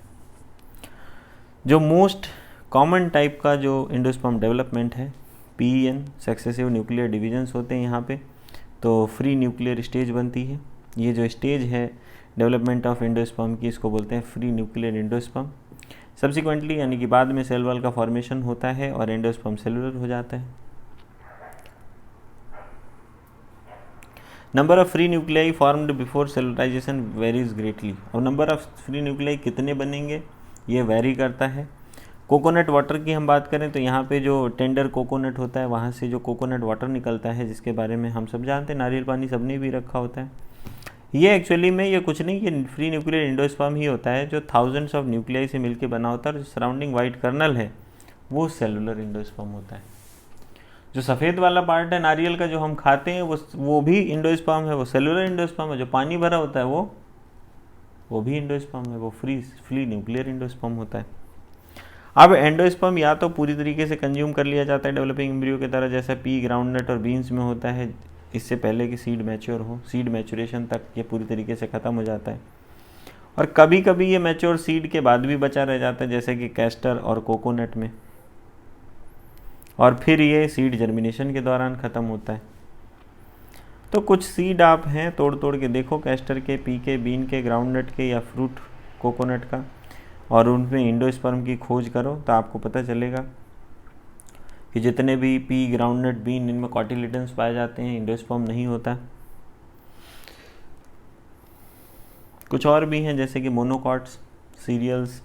जो मोस्ट कॉमन टाइप का जो एंडोस्पर्म डेवलपमेंट है PEN, सक्सेसिव न्यूक्लियर डिविजन्स होते हैं यहाँ पे, तो फ्री न्यूक्लियर स्टेज बनती है। ये जो स्टेज है डेवलपमेंट ऑफ एंडोस्पर्म की, इसको बोलते हैं फ्री न्यूक्लियर एंडोस्पर्म। सब्सिक्वेंटली यानी कि बाद में सेल वॉल का फॉर्मेशन होता है और एंडोस्पर्म सेलुलर हो जाता है। Number of free nuclei formed before cellularization varies greatly. और नंबर ऑफ फ्री न्यूक्लियाई कितने बनेंगे ये वेरी करता है। कोकोनट वाटर की हम बात करें तो यहाँ पे जो टेंडर कोकोनट होता है वहाँ से जो कोकोनट वाटर निकलता है, जिसके बारे में हम सब जानते हैं, नारियल पानी सबने भी रखा होता है, ये एक्चुअली में ये कुछ नहीं, ये फ्री न्यूक्लियर एंडोस्पर्म ही होता है जो थाउजेंड्स ऑफ न्यूक्लियाई से मिलकर बना होता है। और जो सराउंडिंग वाइट कर्नल है वो सेलुलर एंडोस्पर्म होता है। जो सफ़ेद वाला पार्ट है नारियल का जो हम खाते हैं वो भी एंडोस्पर्म है, वो सेलुलर एंडोस्पर्म है। जो पानी भरा होता है वो भी एंडोस्पर्म है, वो फ्री न्यूक्लियर एंडोस्पर्म होता है। अब एंडोस्पर्म या तो पूरी तरीके से कंज्यूम कर लिया जाता है डेवलपिंग एम्ब्रियो की तरह, जैसा पी, ग्राउंडनट और बीन्स में होता है, इससे पहले कि सीड मैच्योर हो। सीड मैच्योरेशन तक ये पूरी तरीके से ख़त्म हो जाता है। और कभी कभी ये मैच्योर सीड के बाद भी बचा रह जाता है, जैसे कि कैस्टर और कोकोनट में, और फिर ये सीड जर्मिनेशन के दौरान ख़त्म होता है। तो कुछ सीड आप हैं तोड़ तोड़ के देखो, कैस्टर के, पी के, बीन के, ग्राउंडनट के या फ्रूट कोकोनट का, और उनमें एंडोस्पर्म की खोज करो तो आपको पता चलेगा कि जितने भी पी, ग्राउंडनट, बीन, इनमें कॉटिलेडन्स पाए जाते हैं, एंडोस्पर्म नहीं होता। कुछ और भी हैं जैसे कि मोनोकॉट्स, सीरियल्स,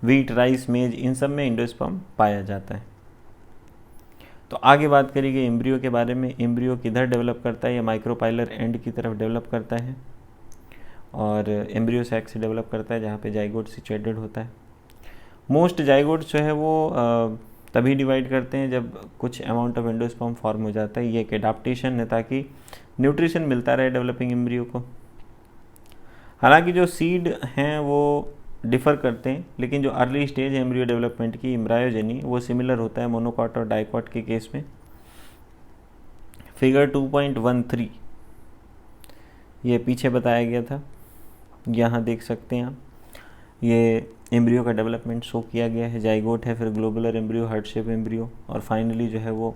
वीट, राइस, मेज, इन सब में एंडोस्पर्म पाया जाता है। तो आगे बात करेंगे एम्ब्रियो के बारे में। एम्ब्रियो किधर डेवलप करता है? या माइक्रोपाइलर एंड की तरफ डेवलप करता है और एम्ब्रियो सैक से डेवलप करता है जहाँ पे जाइगोट सिचुएटेड होता है। मोस्ट जाइगोट्स जो है वो तभी डिवाइड करते हैं जब कुछ अमाउंट ऑफ एंडोस्पर्म फॉर्म हो जाता है। ये एक एडाप्टेशन है ताकि न्यूट्रिशन मिलता रहे डेवलपिंग एम्ब्रियो को। हालांकि जो सीड हैं वो डिफ़र करते हैं, लेकिन जो अर्ली स्टेज है एम्ब्रियो डेवलपमेंट की, एम्ब्रायोजेनी, वो सिमिलर होता है मोनोकॉट और डाइकॉट के केस में। फिगर 2.13 ये पीछे बताया गया था, यहाँ देख सकते हैं आप। ये एम्ब्रियो का डेवलपमेंट शो किया गया है। जाइगोट है, फिर globular embryo, heart shape embryo, और फाइनली जो है वो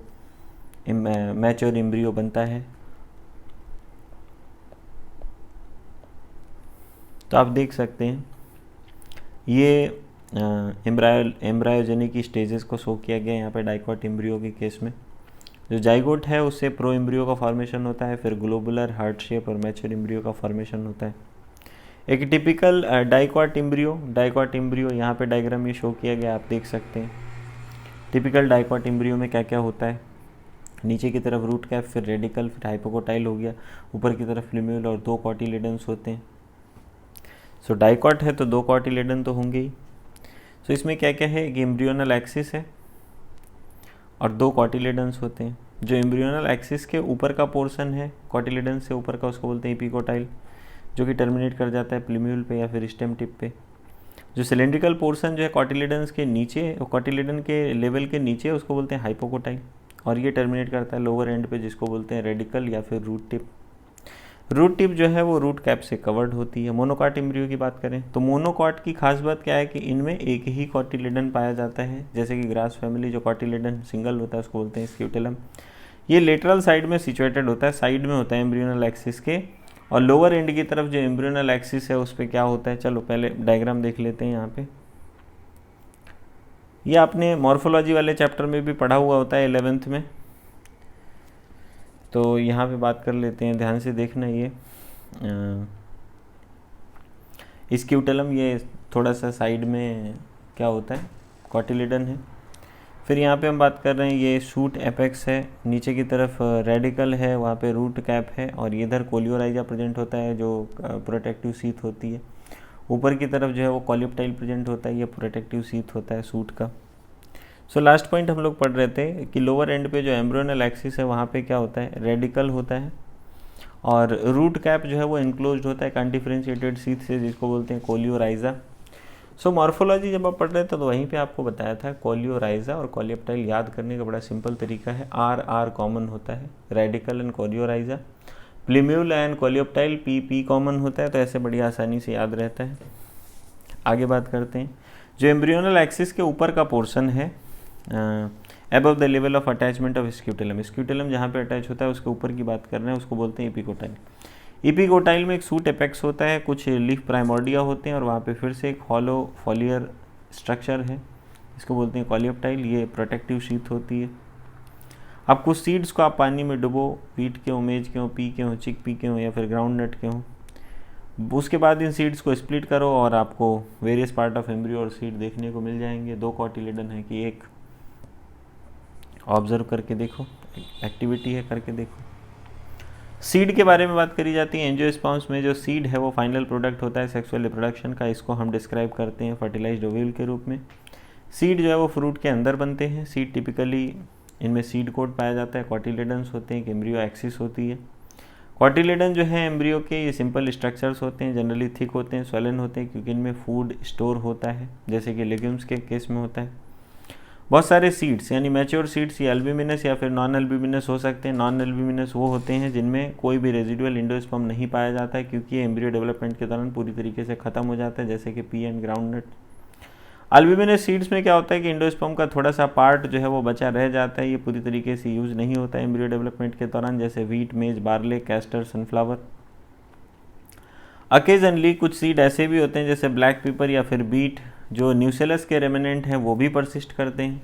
मैच्योर एम्ब्रियो बनता है। तो आप देख सकते हैं ये एम्ब्रायोजेनी की स्टेजेस को शो किया गया है यहाँ पे डाइकॉट एम्ब्रियो के केस में। जो जाइगोट है उससे प्रो एम्ब्रियो का फॉर्मेशन होता है, फिर ग्लोबुलर, हार्ट शेप और मैच्योर एम्ब्रियो का फॉर्मेशन होता है। एक टिपिकल डाइकॉट एम्ब्रियो यहाँ पे डायग्राम में शो किया गया, आप देख सकते हैं। टिपिकल डाइकॉट एम्ब्रियो में क्या क्या होता है? नीचे की तरफ रूट कैप, फिर रेडिकल, फिर हाइपोकोटाइल हो गया, ऊपर की तरफ फ्लूम्यूल और 2 कॉटिलेडन्स होते हैं। सो डाइकॉट है तो 2 कॉटिलेडन तो होंगे ही। सो इसमें क्या क्या है कि एम्ब्रियोनल एक्सिस है और 2 कॉटिलेडन्स होते हैं। जो एम्ब्रियोनल एक्सिस के ऊपर का पोर्शन है, कॉटिलेडन्स से ऊपर का, उसको बोलते हैं एपिकोटाइल, जो कि टर्मिनेट कर जाता है प्लूम्यूल पे या फिर स्टेम टिप पे। जो सिलेंड्रिकल पोर्शन जो है कॉटिलेडन्स के नीचे, कॉटिलेडन के लेवल के नीचे, उसको बोलते हैं हाइपोकोटाइल, और ये टर्मिनेट करता है लोअर एंड पे, जिसको बोलते हैं रेडिकल या फिर रूट टिप। रूट टिप जो है वो रूट कैप से कवर्ड होती है। मोनोकॉट एम्ब्रियो की बात करें तो मोनोकॉट की खास बात क्या है कि इनमें एक ही कॉटिलेडन पाया जाता है, जैसे कि ग्रास फैमिली जो कॉटिलेडन सिंगल होता है उसको बोलते हैं स्क्यूटेलम। ये लेटरल साइड में सिचुएटेड होता है, साइड में होता है एम्ब्रियोनल एक्सिस के, और लोअर एंड की तरफ जो एम्ब्रियोनल एक्सिस है उस पर क्या होता है, चलो पहले डायग्राम देख लेते हैं। यहाँ पे ये आपने मॉर्फोलॉजी वाले चैप्टर में भी पढ़ा हुआ होता है 11th में, तो यहाँ पे बात कर लेते हैं, ध्यान से देखना। ये स्क्यूटेलम ये थोड़ा सा साइड में क्या होता है, कॉटिलेडन है। फिर यहाँ पे हम बात कर रहे हैं, ये शूट एपेक्स है, नीचे की तरफ रेडिकल है, वहाँ पे रूट कैप है, और इधर कोलियोराइजा प्रेजेंट होता है जो प्रोटेक्टिव सीथ होती है। ऊपर की तरफ जो है वो कॉलिप्टाइल प्रेजेंट होता है, ये प्रोटेक्टिव सीथ होता है सूट का। सो लास्ट पॉइंट हम लोग पढ़ रहे थे कि लोअर एंड पे जो एम्ब्रियोनल एक्सिस है वहाँ पे क्या होता है, रेडिकल होता है, और रूट कैप जो है वो इनक्लोज्ड होता है अनडिफरेंशिएटेड सीथ से, जिसको बोलते हैं कोलियोराइजा। सो मॉर्फोलॉजी जब आप पढ़ रहे थे तो वहीं पे आपको बताया था कोलियोराइजा और कोलिप्टाइल याद करने का बड़ा सिंपल तरीका है, आर कॉमन होता है, radicle and coleorhiza. Plumule and coleoptile पी कॉमन होता है, तो ऐसे बड़ी आसानी से याद रहता है। आगे बात करते हैं, जो एम्ब्रियोनल एक्सिस के ऊपर का पोर्शन है above the level of attachment of scutellum, scutellum जहाँ पे अटैच होता है उसके ऊपर की बात कर रहे हैं, उसको बोलते हैं एपिकोटाइल। एपिकोटाइल में एक सूट एपेक्स होता है, कुछ लीफ प्राइमोर्डिया होते हैं, और वहाँ पे फिर से एक हॉलो फॉलियर स्ट्रक्चर है, इसको बोलते हैं कॉलियोप्टाइल, ये प्रोटेक्टिव शीथ होती है। अब कुछ सीड्स को आप पानी में डुबो, वीट के हो, मेज के हो, पी के हो, चिक पी के हो, या फिर ग्राउंड नट के हो, उसके बाद इन सीड्स को स्प्लिट करो और आपको वेरियस पार्ट ऑफ एम्ब्रियो और सीड देखने को मिल जाएंगे। 2 कॉटिलेडन है कि एक, ऑब्जर्व करके देखो, एक्टिविटी है करके देखो। सीड के बारे में बात करी जाती है एंजियोस्पर्म्स में। जो सीड है वो फाइनल प्रोडक्ट होता है सेक्सुअल रिप्रोडक्शन का, इसको हम डिस्क्राइब करते हैं फर्टिलाइज्ड ओव्यूल के रूप में। सीड जो है वो फ्रूट के अंदर बनते हैं। सीड टिपिकली इनमें सीड कोट पाया जाता है, कॉटिलेडन्स होते हैं, एम्ब्रियो एक्सिस होती है। कॉटिलेडन जो है एम्ब्रियो के, ये सिंपल स्ट्रक्चर्स होते हैं, जनरली थिक होते हैं, स्वैलन होते हैं, क्योंकि इनमें फूड स्टोर होता है, जैसे कि लेग्यूम्स के केस में होता है। बहुत सारे सीड्स यानी मैच्योर सीड्स ये अल्ब्यूमिनस या फिर नॉन अल्ब्यूमिनस हो सकते हैं। नॉन अल्ब्यूमिनस वो होते हैं जिनमें कोई भी रेजिडुअल एंडोस्पर्म नहीं पाया जाता है, क्योंकि ये एम्ब्रियो डेवलपमेंट के दौरान पूरी तरीके से खत्म हो जाता है, जैसे कि pea and ground nut. Albuminous seeds में क्या होता है कि एंडोस्पर्म का थोड़ा सा पार्ट जो है वो बचा रह जाता है, ये पूरी तरीके से यूज नहीं होता है एम्ब्रियो डेवलपमेंट के दौरान, जैसे वीट, मेज, बार्ले, कैस्टर, सनफ्लावर। अकेजनली कुछ सीड ऐसे भी होते हैं जैसे ब्लैक पेपर या फिर बीट, जो न्यूसेलस के रेमिनेंट हैं वो भी परसिस्ट करते हैं।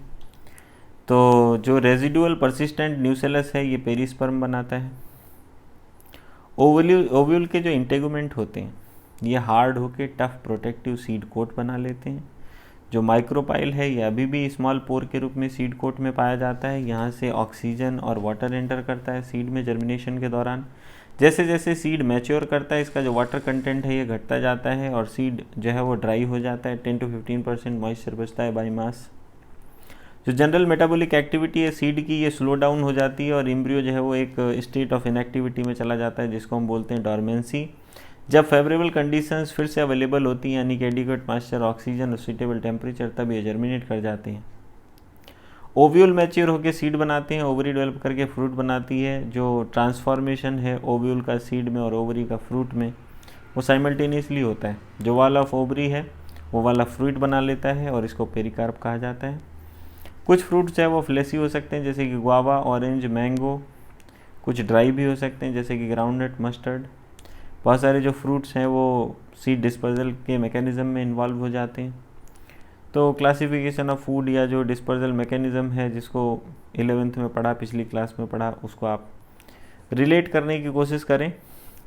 तो जो रेजिडुअल परसिस्टेंट न्यूसेलस है ये पेरिस्पर्म बनाता है। ओव्यूल के जो इंटेगुमेंट होते हैं ये हार्ड होके टफ प्रोटेक्टिव सीड कोट बना लेते हैं। जो माइक्रोपाइल है ये अभी भी स्मॉल पोर के रूप में सीड कोट में पाया जाता है। यहाँ से ऑक्सीजन और वाटर एंटर करता है सीड में जर्मिनेशन के दौरान। जैसे जैसे सीड मैच्योर करता है इसका जो वाटर कंटेंट है ये घटता जाता है और सीड जो है वो ड्राई हो जाता है। 10 to 15% मॉइस्चर बचता है बाई मास। जो जनरल मेटाबॉलिक एक्टिविटी है सीड की ये स्लो डाउन हो जाती है और एम्ब्रियो जो है वो एक स्टेट ऑफ इनएक्टिविटी में चला जाता है, जिसको हम बोलते हैं डॉर्मेंसी। जब फेवरेबल कंडीशंस फिर से अवेलेबल होती हैं यानी कि एडिक्वेट मॉइस्चर, ऑक्सीजन और सुटेबल टेम्परेचर, तब ये जर्मिनेट कर जाते हैं। ओव्यूल मैच्योर होकर सीड बनाते हैं, ओवरी डेवलप करके फ्रूट बनाती है। जो ट्रांसफॉर्मेशन है ओव्यूल का सीड में और ओवरी का फ्रूट में वो साइमल्टेनियसली होता है। जो वाला ऑफ ओवरी है वो वाला फ्रूट बना लेता है और इसको पेरिकार्प कहा जाता है। कुछ फ्रूट्स है वो फ्लेसी हो सकते हैं जैसे कि गुआवा, ऑरेंज, मैंगो। कुछ ड्राई भी हो सकते हैं जैसे कि ग्राउंडनट, मस्टर्ड। बहुत सारे जो फ्रूट्स हैं वो सीड डिस्पर्जल के मैकेनिज़्म में इन्वॉल्व हो जाते हैं। तो क्लासिफिकेशन ऑफ फूड या जो डिस्पर्जल मैकेनिज़्म है जिसको 11th में पढ़ा, पिछली क्लास में पढ़ा, उसको आप रिलेट करने की कोशिश करें।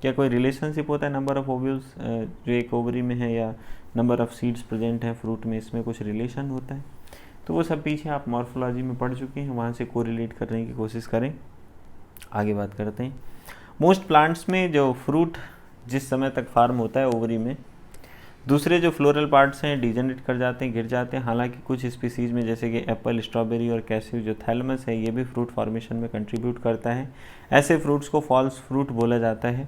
क्या कोई रिलेशनशिप होता है नंबर ऑफ ओव्यूल्स जो एक ओवरी में है या नंबर ऑफ सीड्स प्रेजेंट है फ्रूट में, इसमें कुछ रिलेशन होता है? तो वो सब पीछे आप मॉर्फोलॉजी में पढ़ चुके हैं, वहाँ से कोरिलेट करने की कोशिश करें। आगे बात करते हैं। मोस्ट प्लांट्स में जो फ्रूट जिस समय तक फार्म होता है ओवरी में, दूसरे जो फ्लोरल पार्ट्स हैं डिजेनरेट कर जाते हैं, गिर जाते हैं। हालांकि कुछ स्पीसीज़ में जैसे कि एप्पल, स्ट्रॉबेरी और कैस्यू, जो थैलमस है, ये भी फ्रूट फॉर्मेशन में कंट्रीब्यूट करता है। ऐसे फ्रूट्स को फॉल्स फ्रूट बोला जाता है।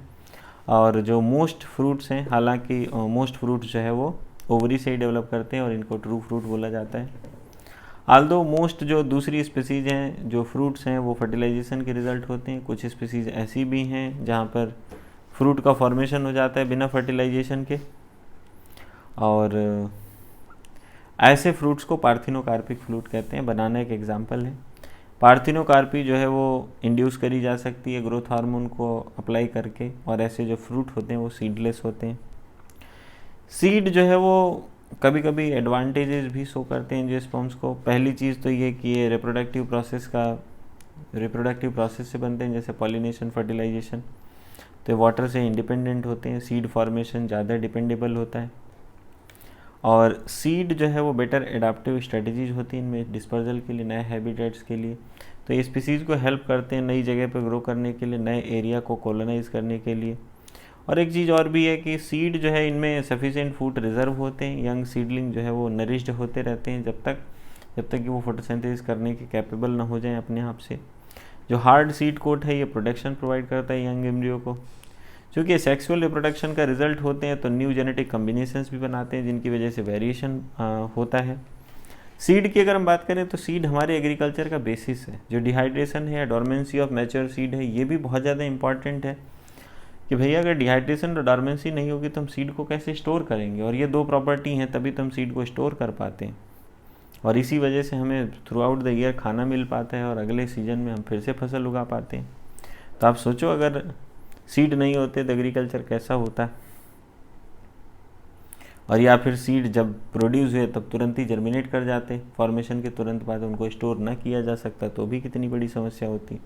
और जो मोस्ट फ्रूट्स हैं, हालांकि मोस्ट फ्रूट्स जो है वो ओवरी से ही डेवलप करते हैं और इनको ट्रू फ्रूट बोला जाता है। आल्दो मोस्ट जो दूसरी स्पीसीज़ हैं, जो फ्रूट्स हैं, वो फर्टिलाइजेशन के रिजल्ट होते हैं। कुछ स्पीसीज़ ऐसी भी हैं जहाँ पर फ्रूट का फॉर्मेशन हो जाता है बिना फर्टिलाइजेशन के। और ऐसे फ्रूट्स को पार्थिनोकार्पिक फ्रूट कहते हैं। बनाना एक एग्जांपल है। पार्थिनोकार्पी जो है वो इंड्यूस करी जा सकती है ग्रोथ हार्मोन को अप्लाई करके, और ऐसे जो फ्रूट होते हैं वो सीडलेस होते हैं। सीड जो है वो कभी कभी एडवांटेजेस भी शो करते हैं एंजियोस्पर्म्स को। पहली चीज़ तो ये कि ये रिप्रोडक्टिव प्रोसेस से बनते हैं, जैसे पॉलिनेशन, फर्टिलाइजेशन। तो वाटर से इंडिपेंडेंट होते हैं। सीड फॉर्मेशन ज़्यादा डिपेंडेबल होता है। और सीड जो है वो बेटर एडाप्टिव स्ट्रेटजीज होती हैं इनमें डिस्पर्जल के लिए, नए हैबिटेट्स के लिए। तो ये स्पीसीज़ को हेल्प करते हैं नई जगह पर ग्रो करने के लिए, नए एरिया को कॉलोनाइज करने के लिए। और एक चीज़ और भी है कि सीड जो है इनमें सफिशिएंट फूड रिजर्व होते हैं। यंग सीडलिंग जो है वो नरिश्ड होते रहते हैं जब तक कि वो फोटोसिंथेसिस करने के कैपेबल ना हो जाएं अपने आप से। जो हार्ड सीड कोट है ये प्रोटेक्शन प्रोवाइड करता है यंग एम्ब्रियो को। क्योंकि सेक्सुअल रिप्रोडक्शन का रिजल्ट होते हैं तो न्यू जेनेटिक कम्बिनेशंस भी बनाते हैं जिनकी वजह से वेरिएशन होता है। सीड की अगर हम बात करें तो सीड हमारे एग्रीकल्चर का बेसिस है। जो डिहाइड्रेशन है, डॉर्मेंसी ऑफ मैच्योर सीड है, ये भी बहुत ज़्यादा इंपॉर्टेंट है कि भैया अगर डिहाइड्रेशन और डॉर्मेंसी नहीं होगी तो हम सीड को कैसे स्टोर करेंगे। और ये दो प्रॉपर्टी हैं तभी तो हम सीड को स्टोर कर पाते हैं। और इसी वजह से हमें थ्रू आउट द ईयर खाना मिल पाता है और अगले सीजन में हम फिर से फसल उगा पाते हैं। तो आप सोचो अगर सीड नहीं होते तो एग्रीकल्चर कैसा होता। और या फिर सीड जब प्रोड्यूस हुए तब तुरंत ही जर्मिनेट कर जाते, फॉर्मेशन के तुरंत बाद उनको स्टोर ना किया जा सकता तो भी कितनी बड़ी समस्या होती।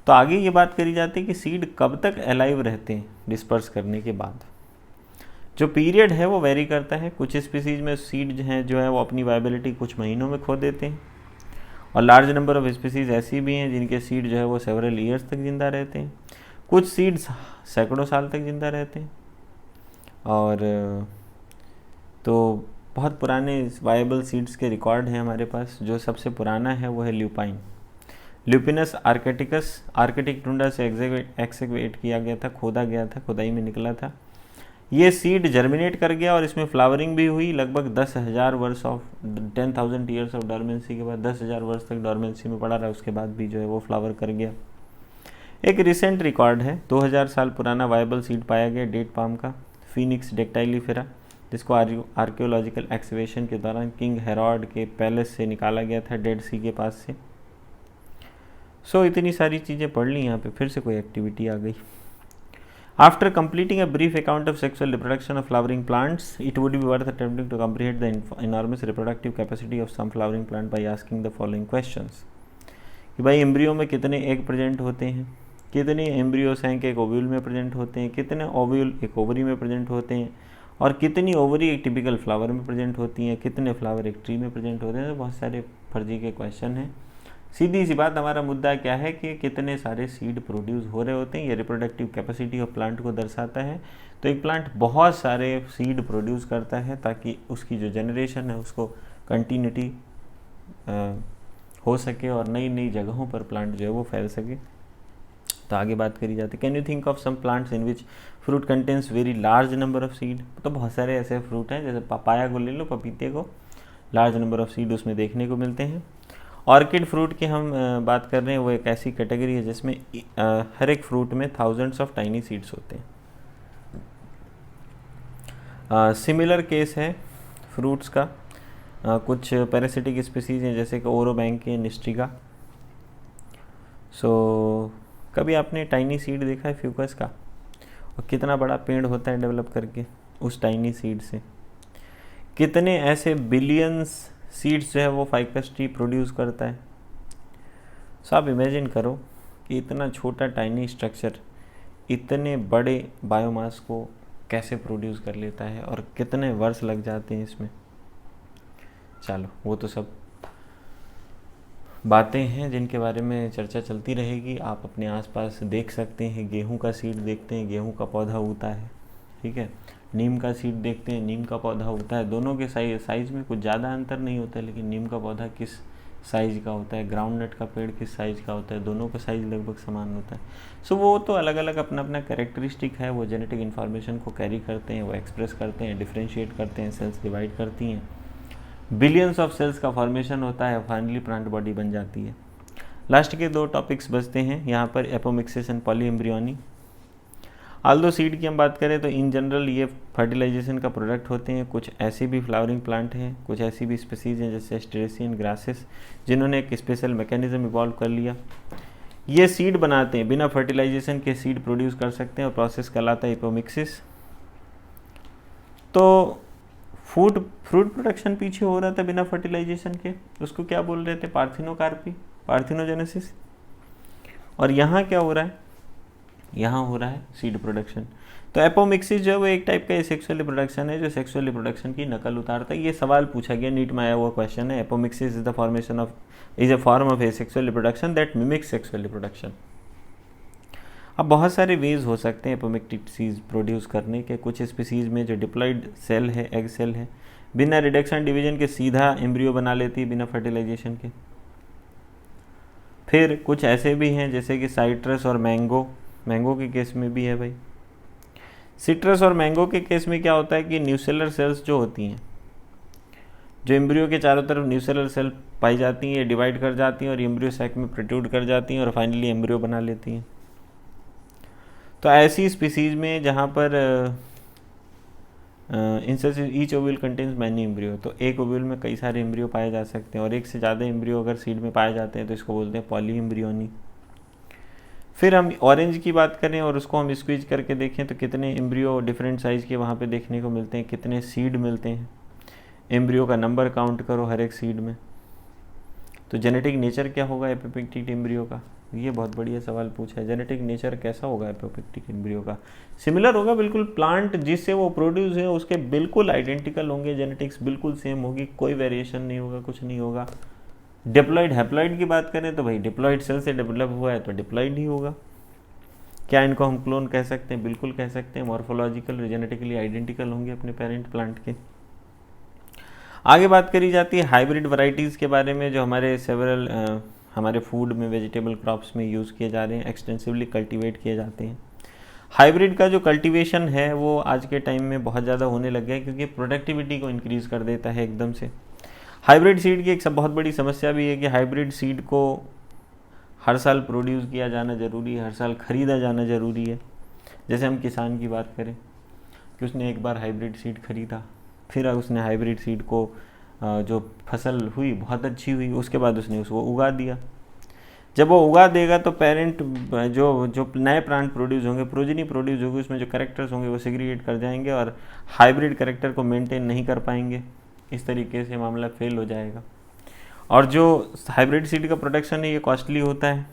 तो आगे ये बात करी जाती है कि सीड कब तक अलाइव रहते हैं डिस्पर्स करने के बाद। जो पीरियड है वो वेरी करता है। कुछ स्पीसीज में सीड जो है वो अपनी वायबिलिटी कुछ महीनों में खो देते हैं, और लार्ज नंबर ऑफ स्पीसीज ऐसी भी हैं जिनके सीड जो है वो सेवरल ईयर्स तक जिंदा रहते हैं। कुछ सीड्स सैकड़ों साल तक जिंदा रहते हैं। और तो बहुत पुराने वायबल सीड्स के रिकॉर्ड हैं हमारे पास। जो सबसे पुराना है वो है lupin, Lupinus arcticus. Arctic tundra से एक्सकेवेट किया गया था, खोदा गया था, खुदाई में निकला था। ये सीड जर्मिनेट कर गया और इसमें फ्लावरिंग भी हुई। लगभग 10,000 वर्ष ऑफ 10,000 ईयर्स ऑफ डॉर्मेंसी के बाद 10,000 वर्ष तक डॉर्मेंसी में पड़ा रहा, उसके बाद भी जो है वो फ्लावर कर गया। एक रिसेंट रिकॉर्ड है, 2000 साल पुराना वायबल सीड पाया गया डेट पाम का, फिनिक्स डेक्टाइलिफेरा, जिसको आर्कियोलॉजिकल एक्सकेवेशन के दौरान किंग हेरोड के पैलेस से निकाला गया था, डेड सी के पास से। सो इतनी सारी चीज़ें पढ़ ली, यहाँ पे फिर से कोई एक्टिविटी आ गई। After completing a brief account of sexual reproduction of flowering plants, it would be worth attempting to comprehend the enormous reproductive capacity of some flowering plant by asking the following questions. कि भाई embryo में कितने egg present होते हैं, कितने embryos हैं कि एक ओव्यूल में प्रेजेंट होते हैं, कितने ओव्यूल एक ओवरी में प्रेजेंट होते हैं, और कितनी ओवरी एक टिपिकल फ्लावर में प्रेजेंट होती हैं, कितने फ्लावर एक ट्री में प्रेजेंट होते हैं। तो बहुत सारे फर्जी के क्वेश्चन हैं। सीधी सी बात, हमारा मुद्दा क्या है कि कितने सारे सीड प्रोड्यूस हो रहे होते हैं। ये रिप्रोडक्टिव कैपेसिटी ऑफ प्लांट को दर्शाता है। तो एक प्लांट बहुत सारे सीड प्रोड्यूस करता है ताकि उसकी जो जनरेशन है उसको कंटिन्यूटी हो सके और नई नई जगहों पर प्लांट जो है वो फैल सके। तो आगे बात करी जाती है, can you think of some plants in which fruit contains very large number of seed. तो बहुत सारे ऐसे फ्रूट हैं, जैसे पपाया को ले लो, पपीते को, लार्ज नंबर ऑफ सीड उसमें देखने को मिलते हैं। ऑर्किड फ्रूट की हम बात कर रहे हैं, वो एक ऐसी कैटेगरी है जिसमें हर एक फ्रूट में थाउजेंड्स ऑफ टाइनी सीड्स होते हैं। सिमिलर केस है फ्रूट्स का। कुछ पैरासिटिक स्पीसीज हैं जैसे कि ओरोबैंके, निस्ट्रिगा। सो कभी आपने टाइनी सीड देखा है फ्यूकस का, और कितना बड़ा पेड़ होता है डेवलप करके उस टाइनी सीड से। कितने ऐसे बिलियंस सीड्स जो है वो फाइकस ट्री प्रोड्यूस करता है। सो आप इमेजिन करो कि इतना छोटा टाइनी स्ट्रक्चर इतने बड़े बायोमास को कैसे प्रोड्यूस कर लेता है और कितने वर्ष लग जाते हैं इसमें। चलो वो तो सब बातें हैं जिनके बारे में चर्चा चलती रहेगी। आप अपने आसपास देख सकते हैं, गेहूं का सीड देखते हैं, गेहूं का पौधा उगता है, ठीक है। नीम का सीड देखते हैं, नीम का पौधा होता है, दोनों के साइज़ में कुछ ज़्यादा अंतर नहीं होता है, लेकिन नीम का पौधा किस साइज़ का होता है, ग्राउंड नट का पेड़ किस साइज़ का होता है, दोनों का साइज़ लगभग समान होता है। सो वो तो अलग अलग अपना अपना कैरेक्टरिस्टिक है, वो जेनेटिक इन्फॉर्मेशन को कैरी करते हैं, वो एक्सप्रेस करते हैं, डिफ्रेंशिएट करते हैं, सेल्स डिवाइड करती हैं, बिलियंस ऑफ सेल्स का फॉर्मेशन होता है, फाइनली प्लांट बॉडी बन जाती है। लास्ट के 2 टॉपिक्स बचते हैं यहाँ पर, apomixis and polyembryony. Aldous seed की हम बात करें तो इन जनरल ये फर्टिलाइजेशन का प्रोडक्ट होते हैं। कुछ ऐसे भी फ्लावरिंग प्लांट हैं, कुछ ऐसी भी स्पीसीज हैं जैसे एस्टेरेसियन ग्रासेस, जिन्होंने एक स्पेशल मैकेनिज्म इवॉल्व कर लिया। ये सीड बनाते हैं, बिना फर्टिलाइजेशन के सीड प्रोड्यूस कर सकते हैं और प्रोसेस कहलाता है एपोमिक्सिस। तो फ्रूट प्रोडक्शन पीछे हो रहा था बिना फर्टिलाइजेशन के, उसको क्या बोल रहे थे, पार्थिनोकार्पी, पार्थिनोजेनेसिस। और यहाँ क्या हो रहा है, यहाँ हो रहा है सीड प्रोडक्शन। तो एपोमिक्सिस जो है वो एक टाइप का सेक्सुअल रिप्रोडक्शन है, जो सेक्सुअल रिप्रोडक्शन की नकल उतारता है। ये सवाल पूछा गया, नीट में आया हुआ क्वेश्चन है, apomixis is the formation of is a form of A sexual reproduction that mimics sexual reproduction. अब बहुत सारे वेज हो सकते हैं एपोमिक्सिस प्रोड्यूस करने के। कुछ स्पीसीज में जो डिप्लॉयड सेल है, एग सेल है, बिना रिडक्शन डिवीजन के सीधा एम्ब्रियो बना लेती है बिना फर्टिलाइजेशन के। फिर कुछ ऐसे भी हैं जैसे कि साइट्रस और मैंगो के केस में भी है भाई। सिट्रस और मैंगो के केस में क्या होता है कि न्यूसेलर सेल्स जो होती हैं, जो एम्ब्रियो के चारों तरफ न्यूसेलर सेल पाई जाती हैं, डिवाइड कर जाती हैं और एम्ब्रियो सैक में प्रोट्रूड कर जाती हैं और फाइनली एम्ब्रियो बना लेती हैं। तो ऐसी स्पीसीज में जहाँ पर each ovule contains many embryo, तो एक ओव्यूल में कई सारे एम्ब्रियो पाए जा सकते हैं और एक से ज़्यादा एम्ब्रियो अगर सीड में पाए जाते हैं तो इसको बोलते हैं पॉलीएम्ब्रियोनी। फिर हम ऑरेंज की बात करें और उसको हम स्क्वीज करके देखें तो कितने एम्ब्रियो डिफरेंट साइज़ के वहाँ पे देखने को मिलते हैं, कितने सीड मिलते हैं, एम्ब्रियो का नंबर काउंट करो हर एक सीड में। तो जेनेटिक नेचर क्या होगा एपोप्टिक एम्ब्रियो का, ये बहुत बढ़िया सवाल पूछा है। जेनेटिक नेचर कैसा होगा एपोप्टिक एम्ब्रियो का, सिमिलर होगा बिल्कुल, प्लांट जिससे वो प्रोड्यूस है उसके बिल्कुल आइडेंटिकल होंगे, जेनेटिक्स बिल्कुल सेम होगी, कोई वेरिएशन नहीं होगा, कुछ नहीं होगा। डिप्लॉयड हैप्लॉयड की बात करें तो भाई डिप्लॉयड सेल से डेवलप हुआ है तो डिप्लॉयड ही होगा। क्या इनको हम क्लोन कह सकते हैं, बिल्कुल कह सकते हैं। मॉर्फोलॉजिकल जेनेटिकली आइडेंटिकल होंगे अपने पेरेंट प्लांट के। आगे बात करी जाती है हाइब्रिड वैरायटीज़ के बारे में, जो हमारे सेवरल हमारे फूड में वेजिटेबल क्रॉप्स में यूज़ किए जा रहे हैं, एक्सटेंसिवली कल्टीवेट किए जाते हैं। हाइब्रिड का जो कल्टीवेशन है वो आज के टाइम में बहुत ज़्यादा होने लग गया है, क्योंकि प्रोडक्टिविटी को इंक्रीज़ कर देता है एकदम से। हाइब्रिड सीड की एक बहुत बड़ी समस्या भी है कि हाइब्रिड सीड को हर साल प्रोड्यूस किया जाना ज़रूरी है, हर साल ख़रीदा जाना ज़रूरी है। जैसे हम किसान की बात करें कि उसने एक बार हाइब्रिड सीड ख़रीदा, फिर उसने हाइब्रिड सीड को जो फसल हुई बहुत अच्छी हुई, उसके बाद उसने उसको उगा दिया। जब वो उगा देगा तो पेरेंट जो नए प्लांट प्रोड्यूस होंगे, प्रोजेनी प्रोड्यूस होगी, उसमें जो कैरेक्टर्स होंगे वो सेग्रीगेट कर जाएंगे और हाइब्रिड कैरेक्टर को मेंटेन नहीं कर पाएंगे। इस तरीके से मामला फेल हो जाएगा। और जो हाइब्रिड सीड का प्रोडक्शन है ये कॉस्टली होता है।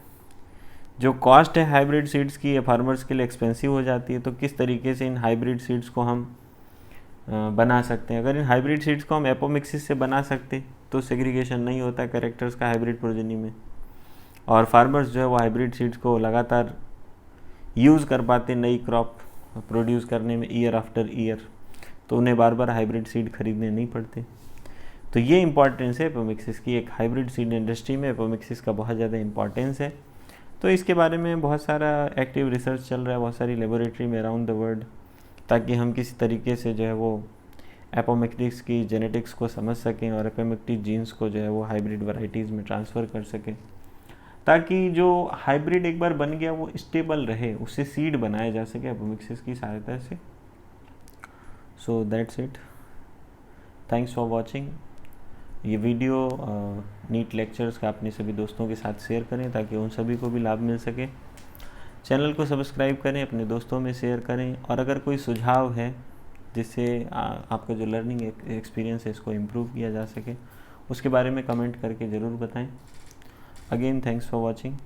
जो कॉस्ट है हाइब्रिड सीड्स की, ये फार्मर्स के लिए एक्सपेंसिव हो जाती है। तो किस तरीके से इन हाइब्रिड सीड्स को हम बना सकते हैं? अगर इन हाइब्रिड सीड्स को हम एपोमिक्सिस से बना सकते तो सेग्रीगेशन नहीं होता कैरेक्टर्स का हाइब्रिड प्रोजेनी में, और फार्मर्स जो है वो हाइब्रिड सीड्स को लगातार यूज़ कर पाते नई क्रॉप प्रोड्यूस करने में ईयर आफ्टर ईयर, तो उन्हें बार बार हाइब्रिड सीड खरीदने नहीं पड़ते। तो ये इंपॉर्टेंस है एपोमिक्सिस की, एक हाइब्रिड सीड इंडस्ट्री में एपोमिक्सिस का बहुत ज़्यादा इंपॉर्टेंस है। तो इसके बारे में बहुत सारा एक्टिव रिसर्च चल रहा है बहुत सारी लेबोरेटरी में अराउंड द वर्ल्ड, ताकि हम किसी तरीके से जो है वो एपोमिक्टिक्स की जेनेटिक्स को समझ सकें और एपोमिक्टिक जीन्स को जो है वो हाइब्रिड वैरायटीज़ में ट्रांसफ़र कर सकें, ताकि जो हाइब्रिड एक बार बन गया वो स्टेबल रहे, उससे सीड बनाया जा सके एपोमिक्सिस की सहायता से। So that's it, thanks for watching. ये वीडियो नीट लेक्चर्स का अपने सभी दोस्तों के साथ शेयर करें ताकि उन सभी को भी लाभ मिल सके। चैनल को सब्सक्राइब करें, अपने दोस्तों में शेयर करें, और अगर कोई सुझाव है जिससे आपका जो लर्निंग एक्सपीरियंस है इसको इम्प्रूव किया जा सके, उसके बारे में कमेंट करके ज़रूर बताएं। Again thanks for watching.